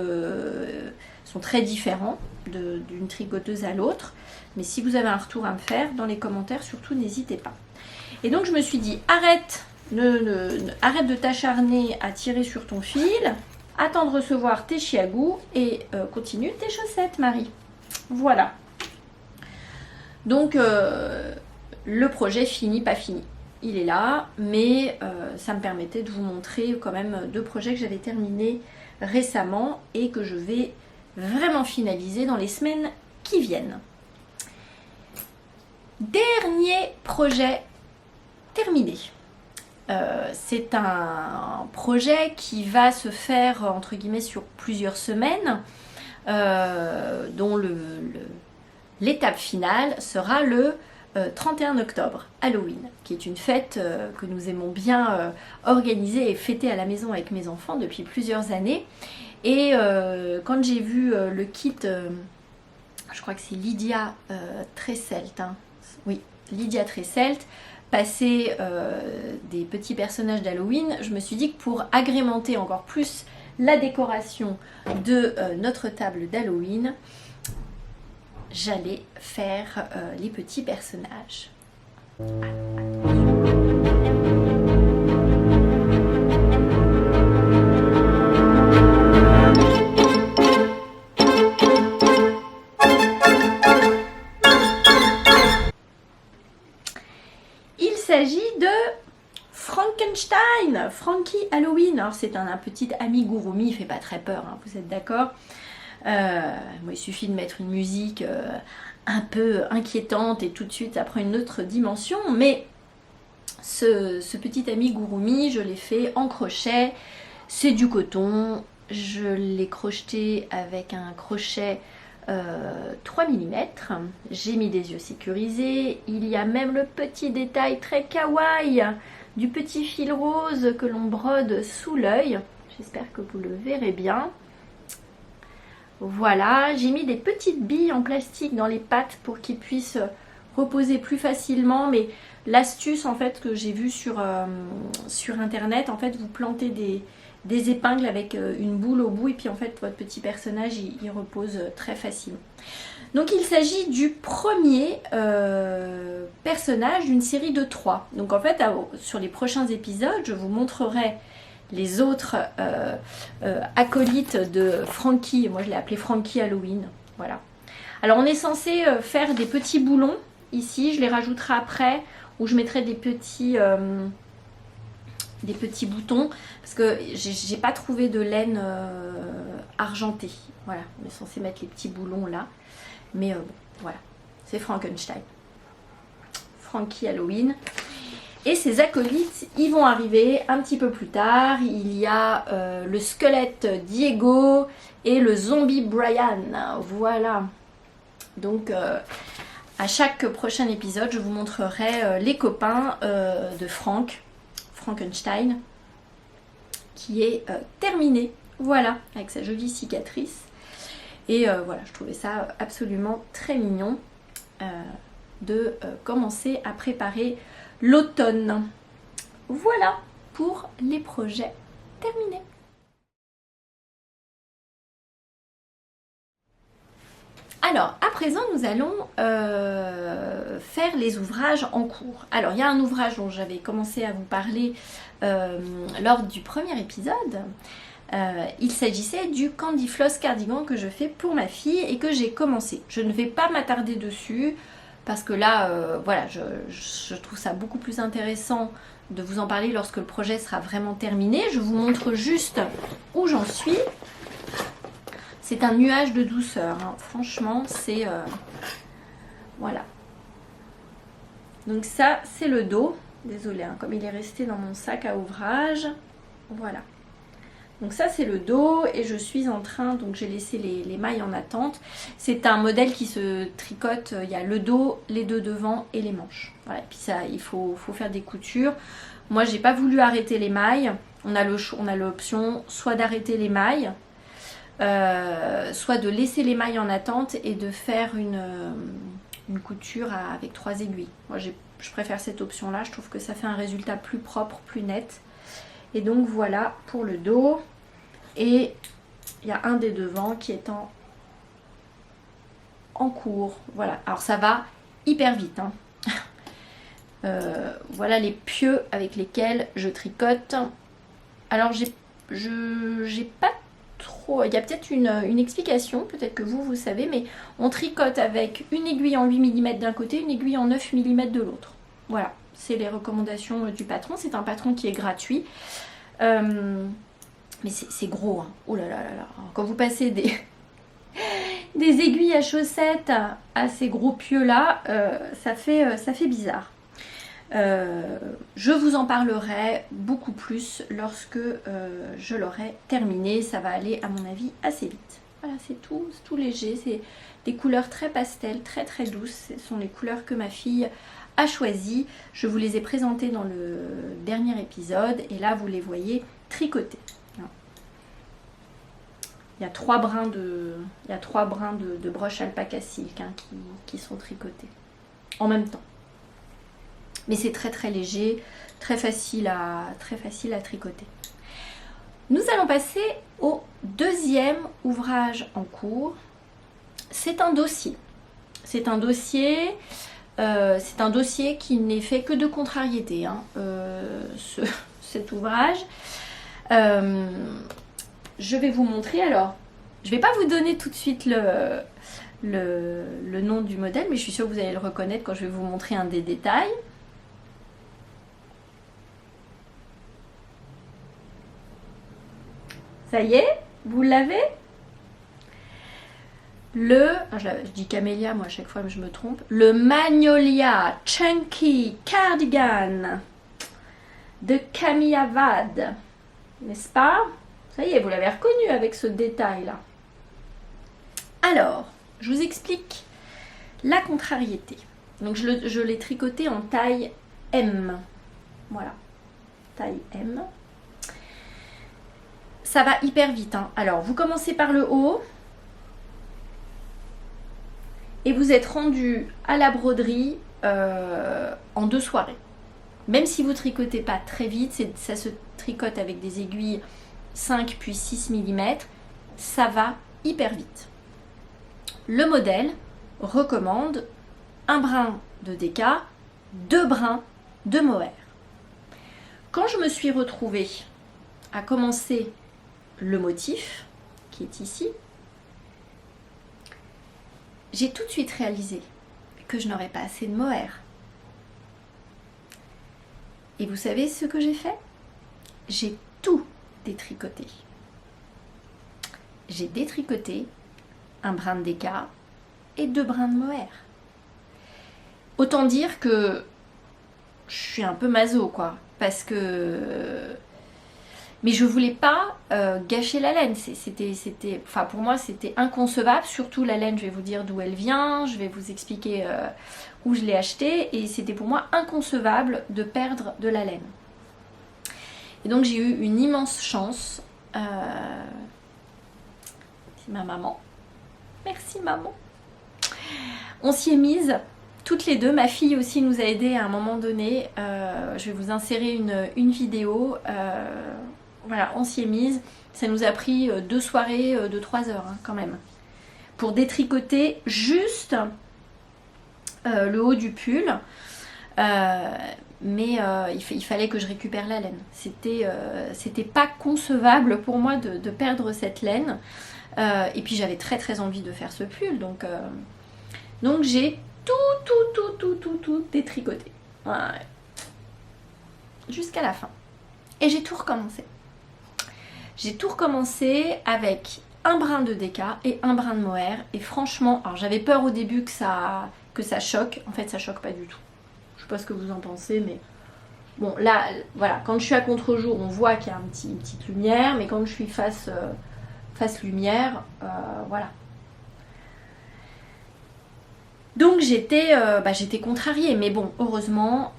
différents d'une tricoteuse à l'autre. Mais si vous avez un retour à me faire, dans les commentaires, surtout n'hésitez pas. Et donc je me suis dit, arrête de t'acharner à tirer sur ton fil. Attends de recevoir tes chiagous et continue tes chaussettes, Marie. Voilà. Donc, le projet fini, pas fini. Il est là, mais ça me permettait de vous montrer quand même deux projets que j'avais terminés récemment et que je vais vraiment finaliser dans les semaines qui viennent. Dernier projet terminé. C'est un projet qui va se faire entre guillemets sur plusieurs semaines, dont l'étape finale sera le 31 octobre, Halloween, qui est une fête que nous aimons bien organiser et fêter à la maison avec mes enfants depuis plusieurs années. Et quand j'ai vu le kit, je crois que c'est Lydia Tresselt, hein. Oui, Lydia Tresselt, passer des petits personnages d'Halloween, je me suis dit que pour agrémenter encore plus la décoration de notre table d'Halloween, j'allais faire les petits personnages. Il s'agit de Frankenstein, Frankie Halloween. Alors c'est un petit amigurumi, il fait pas très peur, hein, vous êtes d'accord? Il suffit de mettre une musique un peu inquiétante et tout de suite ça prend une autre dimension. Mais ce petit amigurumi, je l'ai fait en crochet, c'est du coton, je l'ai crocheté avec un crochet 3 mm, j'ai mis des yeux sécurisés, il y a même le petit détail très kawaii du petit fil rose que l'on brode sous l'œil, j'espère que vous le verrez bien. Voilà, j'ai mis des petites billes en plastique dans les pattes pour qu'ils puissent reposer plus facilement, mais l'astuce en fait que j'ai vue sur internet, en fait vous plantez des épingles avec une boule au bout et puis en fait votre petit personnage il repose très facilement. Donc il s'agit du premier personnage d'une série de 3. Donc en fait sur les prochains épisodes je vous montrerai les autres acolytes de Frankie. Moi je l'ai appelé Frankie Halloween. Voilà. Alors on est censé faire des petits boulons ici, je les rajouterai après, où je mettrai des petits boutons parce que j'ai pas trouvé de laine argentée. Voilà, on est censé mettre les petits boulons là, mais bon, voilà, c'est Frankenstein, Frankie Halloween. Et ces acolytes, ils vont arriver un petit peu plus tard. Il y a le squelette Diego et le zombie Brian. Voilà. Donc à chaque prochain épisode, je vous montrerai les copains de Frankenstein, qui est terminé. Voilà, avec sa jolie cicatrice. Et voilà, je trouvais ça absolument très mignon de commencer à préparer l'automne. Voilà pour les projets terminés. Alors, à présent, nous allons faire les ouvrages en cours. Alors, il y a un ouvrage dont j'avais commencé à vous parler lors du premier épisode. Il s'agissait du Candy Floss Cardigan que je fais pour ma fille et que j'ai commencé. Je ne vais pas m'attarder dessus parce que là, voilà, je trouve ça beaucoup plus intéressant de vous en parler lorsque le projet sera vraiment terminé. Je vous montre juste où j'en suis. C'est un nuage de douceur, hein. Franchement, c'est... voilà. Donc ça, c'est le dos. Désolée, hein, comme il est resté dans mon sac à ouvrage. Voilà. Donc ça, c'est le dos et je suis en train... Donc j'ai laissé les mailles en attente. C'est un modèle qui se tricote. Il y a le dos, les deux devant et les manches. Voilà. Et puis ça, il faut faire des coutures. Moi, j'ai pas voulu arrêter les mailles. On a l'option soit d'arrêter les mailles, soit de laisser les mailles en attente et de faire une couture avec 3 aiguilles. Moi je préfère cette option là, je trouve que ça fait un résultat plus propre, plus net. Et donc voilà pour le dos. Et il y a un des devants qui est en cours. Voilà, alors ça va hyper vite, hein. Voilà les pieux avec lesquels je tricote. Alors j'ai pas trop... Il y a peut-être une explication, peut-être que vous savez, mais on tricote avec une aiguille en 8 mm d'un côté, une aiguille en 9 mm de l'autre. Voilà, c'est les recommandations du patron. C'est un patron qui est gratuit. Mais c'est gros, hein. Oh là là là là. Quand vous passez des aiguilles à chaussettes à ces gros pieux là, ça fait bizarre. Je vous en parlerai beaucoup plus lorsque je l'aurai terminé. Ça va aller à mon avis assez vite. Voilà, c'est tout léger, c'est des couleurs très pastel, très très douces. Ce sont les couleurs que ma fille a choisies. Je vous les ai présentées dans le dernier épisode et là vous les voyez tricotées. Il y a 3 brins de broche alpaca silk, hein, qui sont tricotés en même temps. Mais c'est très très léger, très facile à tricoter. Nous allons passer au deuxième ouvrage en cours. C'est un dossier. C'est un dossier qui n'est fait que de contrariétés, hein, cet ouvrage. Je vais vous montrer. Alors, je ne vais pas vous donner tout de suite le nom du modèle, mais je suis sûre que vous allez le reconnaître quand je vais vous montrer un des détails. Ça y est, vous l'avez? Je dis camélia, moi à chaque fois je me trompe. Le Magnolia Chunky Cardigan de Camille Avad. N'est-ce pas? Ça y est, vous l'avez reconnu avec ce détail-là. Alors, je vous explique la contrariété. Donc je l'ai tricoté en taille M. Voilà, taille M. Ça va hyper vite, hein. Alors, vous commencez par le haut et vous êtes rendu à la broderie en 2 soirées. Même si vous tricotez pas très vite, ça se tricote avec des aiguilles 5 puis 6 mm, ça va hyper vite. Le modèle recommande un brin de déca, 2 brins de mohair. Quand je me suis retrouvée à commencer le motif qui est ici, j'ai tout de suite réalisé que je n'aurais pas assez de mohair. Et vous savez ce que j'ai fait? J'ai tout détricoté. J'ai détricoté un brin de déca et 2 brins de mohair. Autant dire que je suis un peu maso, quoi, parce que... Mais je voulais pas gâcher la laine. Enfin, pour moi, c'était inconcevable. Surtout la laine, je vais vous dire d'où elle vient. Je vais vous expliquer où je l'ai achetée. Et c'était pour moi inconcevable de perdre de la laine. Et donc, j'ai eu une immense chance. C'est ma maman. Merci, maman. On s'y est mise toutes les deux. Ma fille aussi nous a aidés à un moment donné. Je vais vous insérer une vidéo. Voilà, on s'y est mise. Ça nous a pris 2 soirées de 3 heures, hein, quand même, pour détricoter juste le haut du pull. Mais il fallait que je récupère la laine. C'était pas concevable pour moi de perdre cette laine. Et puis j'avais très très envie de faire ce pull. Donc j'ai tout détricoté. Ouais. Jusqu'à la fin. Et j'ai tout recommencé. J'ai tout recommencé avec un brin de déca et un brin de mohair. Et franchement, alors j'avais peur au début que ça choque. En fait, ça choque pas du tout. Je sais pas ce que vous en pensez, mais bon, là, voilà, quand je suis à contre-jour, on voit qu'il y a une petite lumière, mais quand je suis face lumière, voilà. Donc j'étais contrariée, mais bon, heureusement,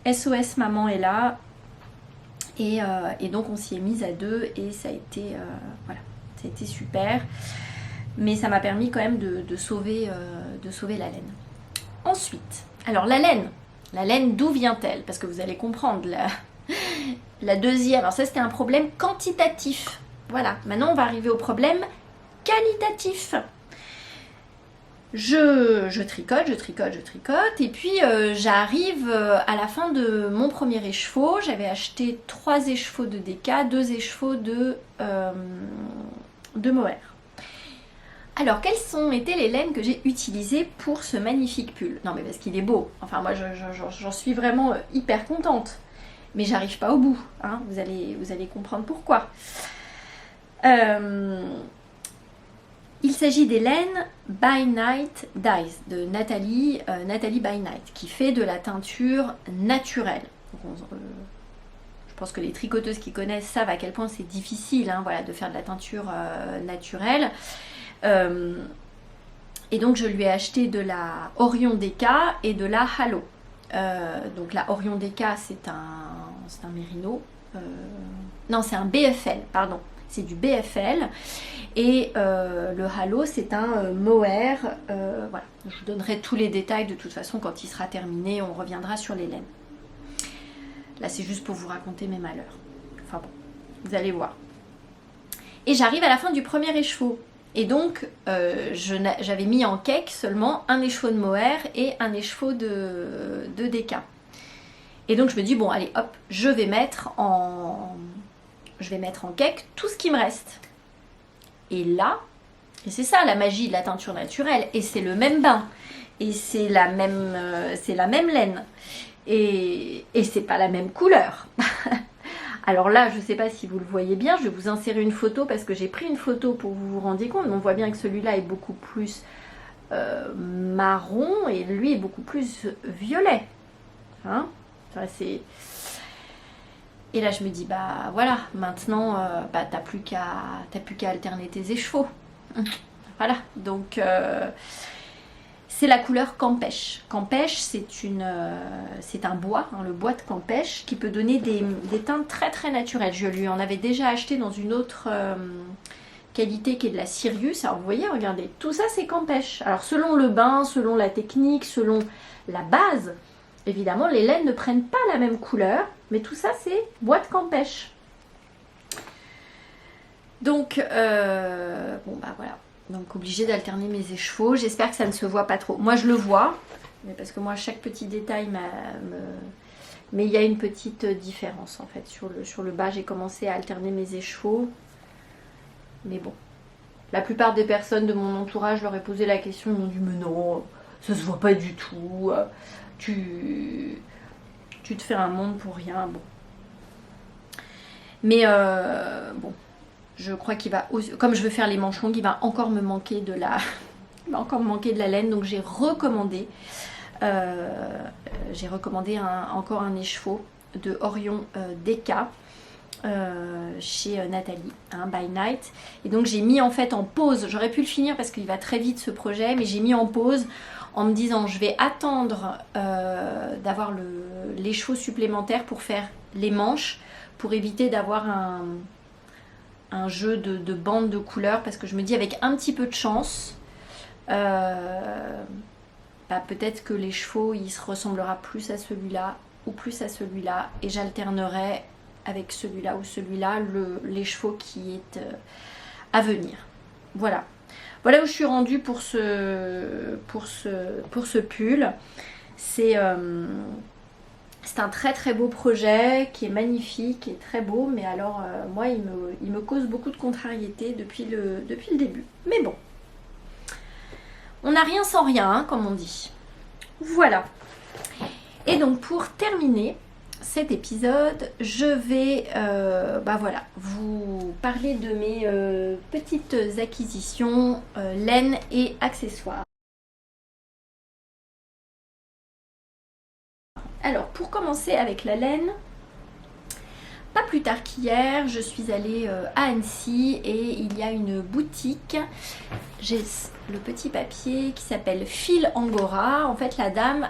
SOS maman est là, et donc on s'y est mise à deux, et ça a été, voilà, ça a été super, mais ça m'a permis quand même de sauver la laine. Ensuite, alors la laine d'où vient-elle? Parce que vous allez comprendre, la deuxième, alors ça c'était un problème quantitatif. Voilà, maintenant on va arriver au problème qualitatif. Je tricote, et puis j'arrive à la fin de mon premier écheveau. J'avais acheté 3 écheveaux de déca, 2 écheveaux de mohair. Alors, quelles ont été les laines que j'ai utilisées pour ce magnifique pull? Non, mais parce qu'il est beau. Enfin, moi, j'en suis vraiment hyper contente. Mais j'arrive pas au bout. Hein. Vous allez comprendre pourquoi. Il s'agit des laines By Night Dyes de Nathalie By Night, qui fait de la teinture naturelle. Donc je pense que les tricoteuses qui connaissent savent à quel point c'est difficile, hein, voilà, de faire de la teinture naturelle. Et donc je lui ai acheté de la Orion Déca et de la Halo. Donc la Orion Déca c'est un mérino, non c'est un BFL, pardon, c'est du BFL, et le Halo c'est un mohair. Voilà, je vous donnerai tous les détails de toute façon quand il sera terminé, on reviendra sur les laines. Là c'est juste pour vous raconter mes malheurs, enfin bon, vous allez voir. Et j'arrive à la fin du premier écheveau. Et donc, j'avais mis en cake seulement un écheveau de mohair et un écheveau de déca. Et donc, je me dis, bon, allez, hop, je vais mettre en cake tout ce qui me reste. Et là, et c'est ça la magie de la teinture naturelle, et c'est le même bain, et c'est la même laine, et c'est pas la même couleur. Alors là, je ne sais pas si vous le voyez bien, je vais vous insérer une photo parce que j'ai pris une photo pour que vous vous rendiez compte. On voit bien que celui-là est beaucoup plus marron et lui est beaucoup plus violet. Hein, et là, je me dis, bah voilà, maintenant, t'as plus qu'à alterner tes écheveaux. Voilà, donc c'est la couleur Campèche. Campèche, c'est un bois, hein, le bois de Campèche, qui peut donner des teintes très très naturelles. Je lui en avais déjà acheté dans une autre qualité qui est de la Sirius. Alors vous voyez, regardez, tout ça c'est Campèche. Alors selon le bain, selon la technique, selon la base, évidemment les laines ne prennent pas la même couleur, mais tout ça c'est bois de Campèche. Donc, bon bah voilà. Donc obligée d'alterner mes écheveaux. J'espère que ça ne se voit pas trop. Moi je le vois, mais parce que moi chaque petit détail mais il y a une petite différence en fait. Sur le bas j'ai commencé à alterner mes écheveaux. Mais bon. La plupart des personnes de mon entourage leur ai posé la question, ils m'ont dit mais non, ça se voit pas du tout. Tu te fais un monde pour rien. Bon. Mais bon. Je crois qu'il va, comme je veux faire les manches longues, il va encore me manquer de la laine. Donc j'ai recommandé, encore un écheveau de Orion Déca chez Nathalie, hein, By Night. Et donc j'ai mis en fait en pause, j'aurais pu le finir parce qu'il va très vite ce projet, mais j'ai mis en pause en me disant je vais attendre d'avoir l'écheveau supplémentaire pour faire les manches, pour éviter d'avoir un jeu de bandes de couleurs, parce que je me dis avec un petit peu de chance, peut-être que l'écheveau il se ressemblera plus à celui-là ou plus à celui-là, et j'alternerai avec celui-là ou celui-là l'écheveau qui est à venir. Voilà, Voilà où je suis rendue pour ce pull. C'est un très très beau projet qui est magnifique et très beau, mais alors moi il me cause beaucoup de contrariété depuis le début. Mais bon, on n'a rien sans rien, hein, comme on dit. Voilà. Et donc pour terminer cet épisode, je vais voilà, vous parler de mes petites acquisitions laine et accessoires. Alors pour commencer avec la laine, pas plus tard qu'hier, je suis allée à Annecy et il y a une boutique. J'ai le petit papier qui s'appelle Fil Angora. En fait, la dame,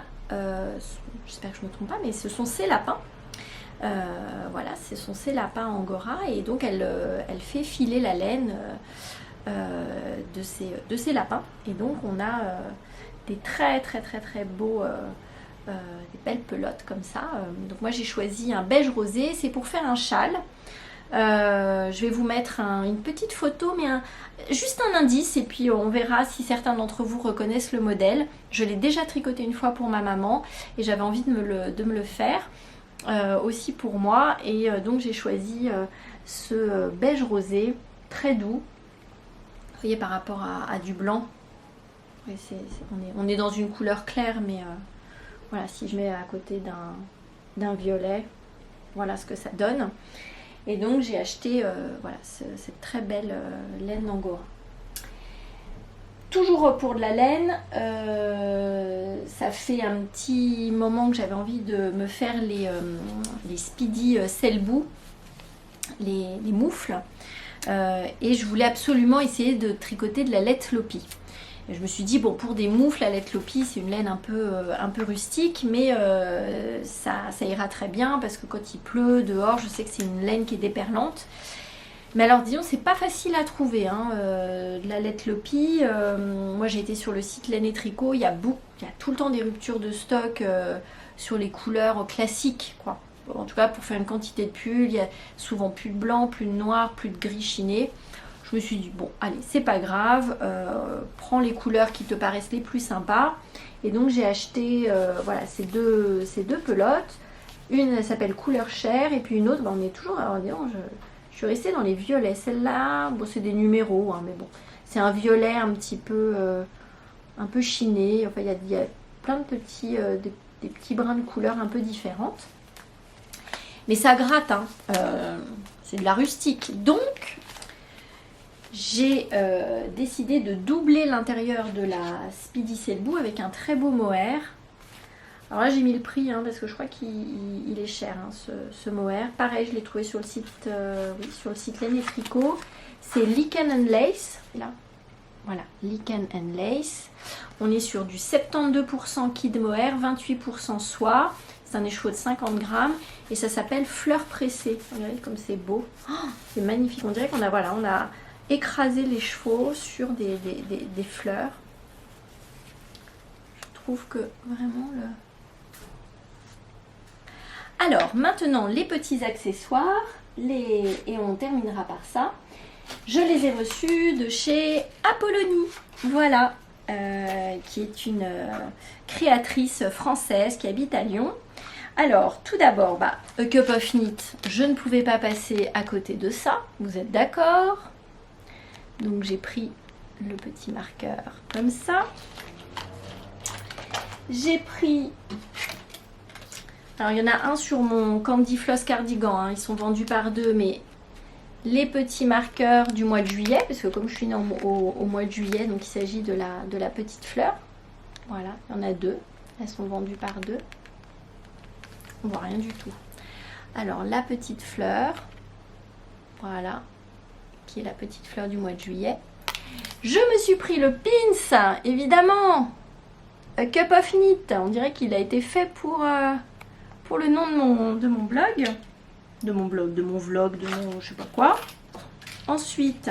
j'espère que je ne me trompe pas, mais ce sont ses lapins. Voilà, ce sont ses lapins Angora et donc elle fait filer la laine de ses lapins. Et donc on a des très très très très beaux... des belles pelotes comme ça. Donc moi j'ai choisi un beige rosé, c'est pour faire un châle. Je vais vous mettre une petite photo, mais juste un indice, et puis on verra si certains d'entre vous reconnaissent le modèle. Je l'ai déjà tricoté une fois pour ma maman et j'avais envie de me le faire aussi pour moi. Et donc j'ai choisi ce beige rosé très doux. Vous voyez, par rapport à du blanc. Ouais, on est dans une couleur claire, mais voilà, si je mets à côté d'un violet, voilà ce que ça donne. Et donc j'ai acheté voilà, cette très belle laine Angora. Toujours pour de la laine, ça fait un petit moment que j'avais envie de me faire les Speedy Selbout, les moufles. Et je voulais absolument essayer de tricoter de la Let Floppy. Je me suis dit, bon, pour des moufles, la Let Floppy, c'est une laine un peu rustique, mais ça ira très bien parce que quand il pleut dehors, je sais que c'est une laine qui est déperlante. Mais alors, disons, c'est pas facile à trouver, hein, de la Let Floppy. Moi, j'ai été sur le site Laine et Tricot, il y a tout le temps des ruptures de stock sur les couleurs classiques, quoi. En tout cas, pour faire une quantité de pulls, il y a souvent plus de blanc, plus de noir, plus de gris chiné. Je me suis dit, bon, allez, c'est pas grave, prends les couleurs qui te paraissent les plus sympas. Et donc, j'ai acheté voilà, ces deux pelotes. Une, elle s'appelle Couleur Chair, et puis une autre, on est toujours... Alors, disons, je suis restée dans les violets. Celle-là, bon, c'est des numéros, hein, mais bon, c'est un violet un petit peu, un peu chiné. Enfin, il y a plein de petits, des petits brins de couleurs un peu différentes. Mais ça gratte, hein. C'est de la rustique. Donc... j'ai décidé de doubler l'intérieur de la Speedy Selbout avec un très beau mohair. Alors là j'ai mis le prix hein, parce que je crois qu'il est cher hein, ce mohair. Pareil, je l'ai trouvé sur le site, oui, sur le site Laine et Tricot. C'est Lichen and Lace. Là. Voilà, Lichen and Lace. On est sur du 72% kid mohair, 28% soie. C'est un écheveau de 50 grammes et ça s'appelle Fleur pressée. Regardez comme c'est beau. Oh, c'est magnifique. On dirait qu'on a... Voilà, on a écraser les chevaux sur des fleurs. Je trouve que vraiment le... Alors, maintenant, les petits accessoires, et on terminera par ça. Je les ai reçus de chez Apollonie, voilà, qui est une créatrice française qui habite à Lyon. Alors, tout d'abord, A Cup of Knit, je ne pouvais pas passer à côté de ça, vous êtes d'accord ? Donc j'ai pris le petit marqueur comme ça. J'ai pris... Alors il y en a un sur mon Candy Floss cardigan, hein. Ils sont vendus par deux, mais les petits marqueurs du mois de juillet, parce que comme je suis née au mois de juillet, donc il s'agit de la petite fleur. Voilà, il y en a deux. Elles sont vendues par deux. On voit rien du tout. Alors la petite fleur, voilà, qui est la petite fleur du mois de juillet. Je me suis pris le pins, évidemment, A Cup of Knit. On dirait qu'il a été fait pour le nom de mon blog, de mon vlog, de mon je sais pas quoi. Ensuite,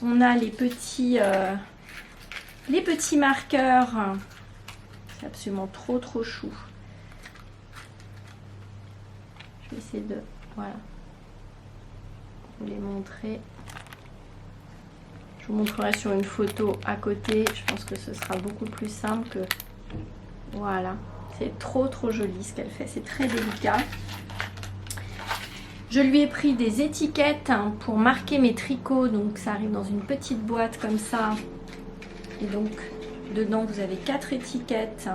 on a les petits marqueurs. C'est absolument trop chou. Je vais essayer de, voilà, vous les montrer. Je vous montrerai sur une photo à côté. Je pense que ce sera beaucoup plus simple que... Voilà, c'est trop joli ce qu'elle fait, c'est très délicat. Je lui ai pris des étiquettes pour marquer mes tricots, donc ça arrive dans une petite boîte comme ça. Et donc dedans vous avez 4 étiquettes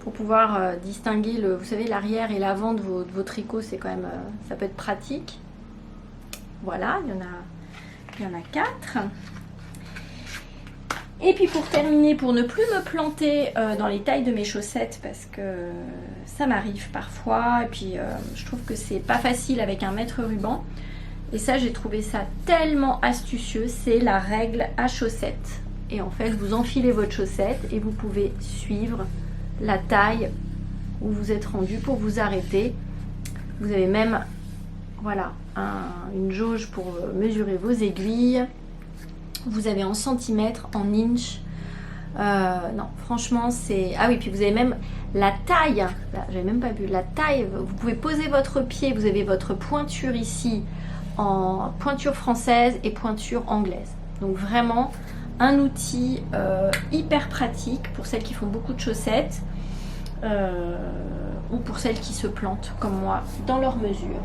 pour pouvoir distinguer vous savez, l'arrière et l'avant de vos tricots, c'est quand même, ça peut être pratique. Voilà, il y en a 4. Et puis pour terminer, pour ne plus me planter dans les tailles de mes chaussettes, parce que ça m'arrive parfois, et puis je trouve que c'est pas facile avec un mètre ruban. Et ça, j'ai trouvé ça tellement astucieux, c'est la règle à chaussettes. Et en fait, vous enfilez votre chaussette et vous pouvez suivre la taille où vous êtes rendu pour vous arrêter. Vous avez même, voilà, une jauge pour mesurer vos aiguilles. Vous avez en centimètres, en inch. Non, franchement, c'est... Ah oui, puis vous avez même la taille. Là, j'avais même pas vu. La taille, vous pouvez poser votre pied. Vous avez votre pointure ici en pointure française et pointure anglaise. Donc vraiment, un outil hyper pratique pour celles qui font beaucoup de chaussettes ou pour celles qui se plantent, comme moi, dans leur mesure.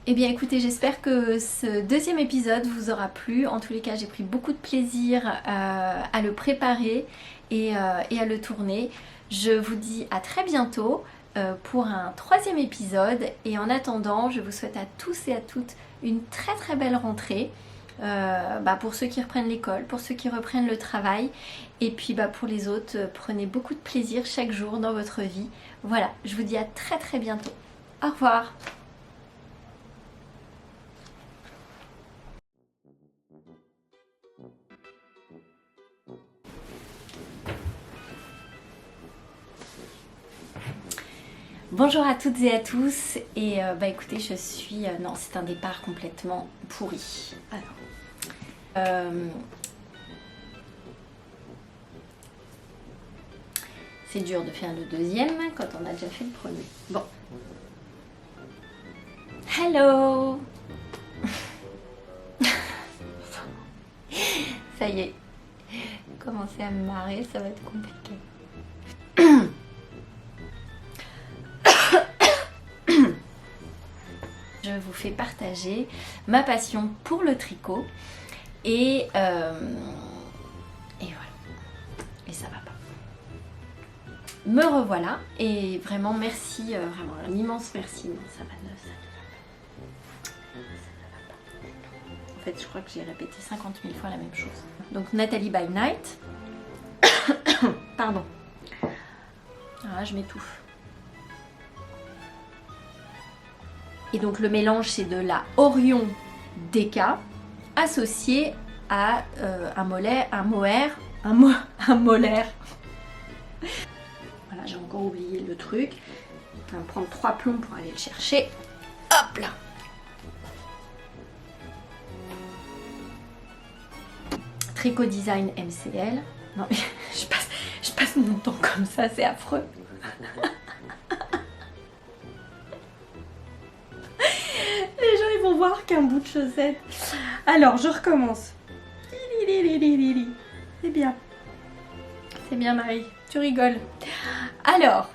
Eh bien écoutez, j'espère que ce deuxième épisode vous aura plu. En tous les cas, j'ai pris beaucoup de plaisir à le préparer et à le tourner. Je vous dis à très bientôt pour un troisième épisode. Et en attendant, je vous souhaite à tous et à toutes une très belle rentrée. Pour ceux qui reprennent l'école, pour ceux qui reprennent le travail. Et puis pour les autres, prenez beaucoup de plaisir chaque jour dans votre vie. Voilà, je vous dis à très bientôt. Au revoir. Bonjour à toutes et à tous, et écoutez, je suis... non, c'est un départ complètement pourri. Alors, c'est dur de faire le deuxième quand on a déjà fait le premier. Bon. Hello. Ça y est, commencer à me marrer, ça va être compliqué. Je vous fais partager ma passion pour le tricot et voilà, et ça va pas. Me revoilà et vraiment merci, vraiment un immense merci. Non, ça va pas. En fait, je crois que j'ai répété 50 000 fois la même chose. Donc Nathalie by Night. Pardon. Alors là, je m'étouffe. Et donc le mélange, c'est de la Orion DK associé à un molaire. Voilà, j'ai encore oublié le truc. On va prendre 3 plombs pour aller le chercher. Hop là. Tricot Design MCL. Non mais je passe mon temps comme ça, c'est affreux. Les gens ils vont voir qu'un bout de chaussette. Alors je recommence. C'est bien. C'est bien Marie, tu rigoles. Alors.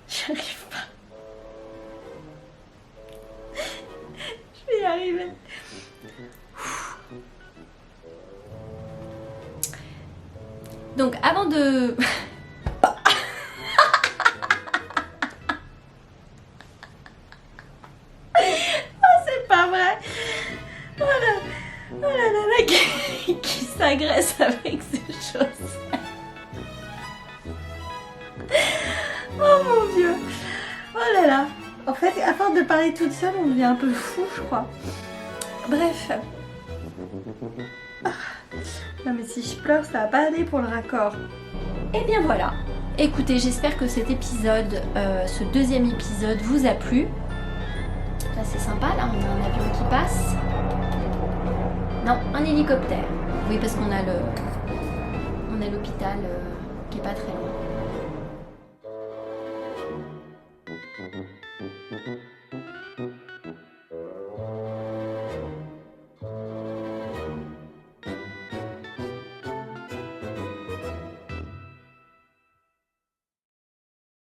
J'arrive pas. Je vais y arriver. Donc avant de... qui s'agresse avec ses choses. Oh mon Dieu. Oh là là. En fait, à force de parler toute seule, on devient un peu fou, je crois. Bref. Non mais si je pleure, ça va pas aller pour le raccord. Et bien voilà. Écoutez, j'espère que cet épisode, ce deuxième épisode vous a plu. Là c'est sympa, là on a un avion qui passe. Non, un hélicoptère. Oui, parce qu'on a l'hôpital qui est pas très loin.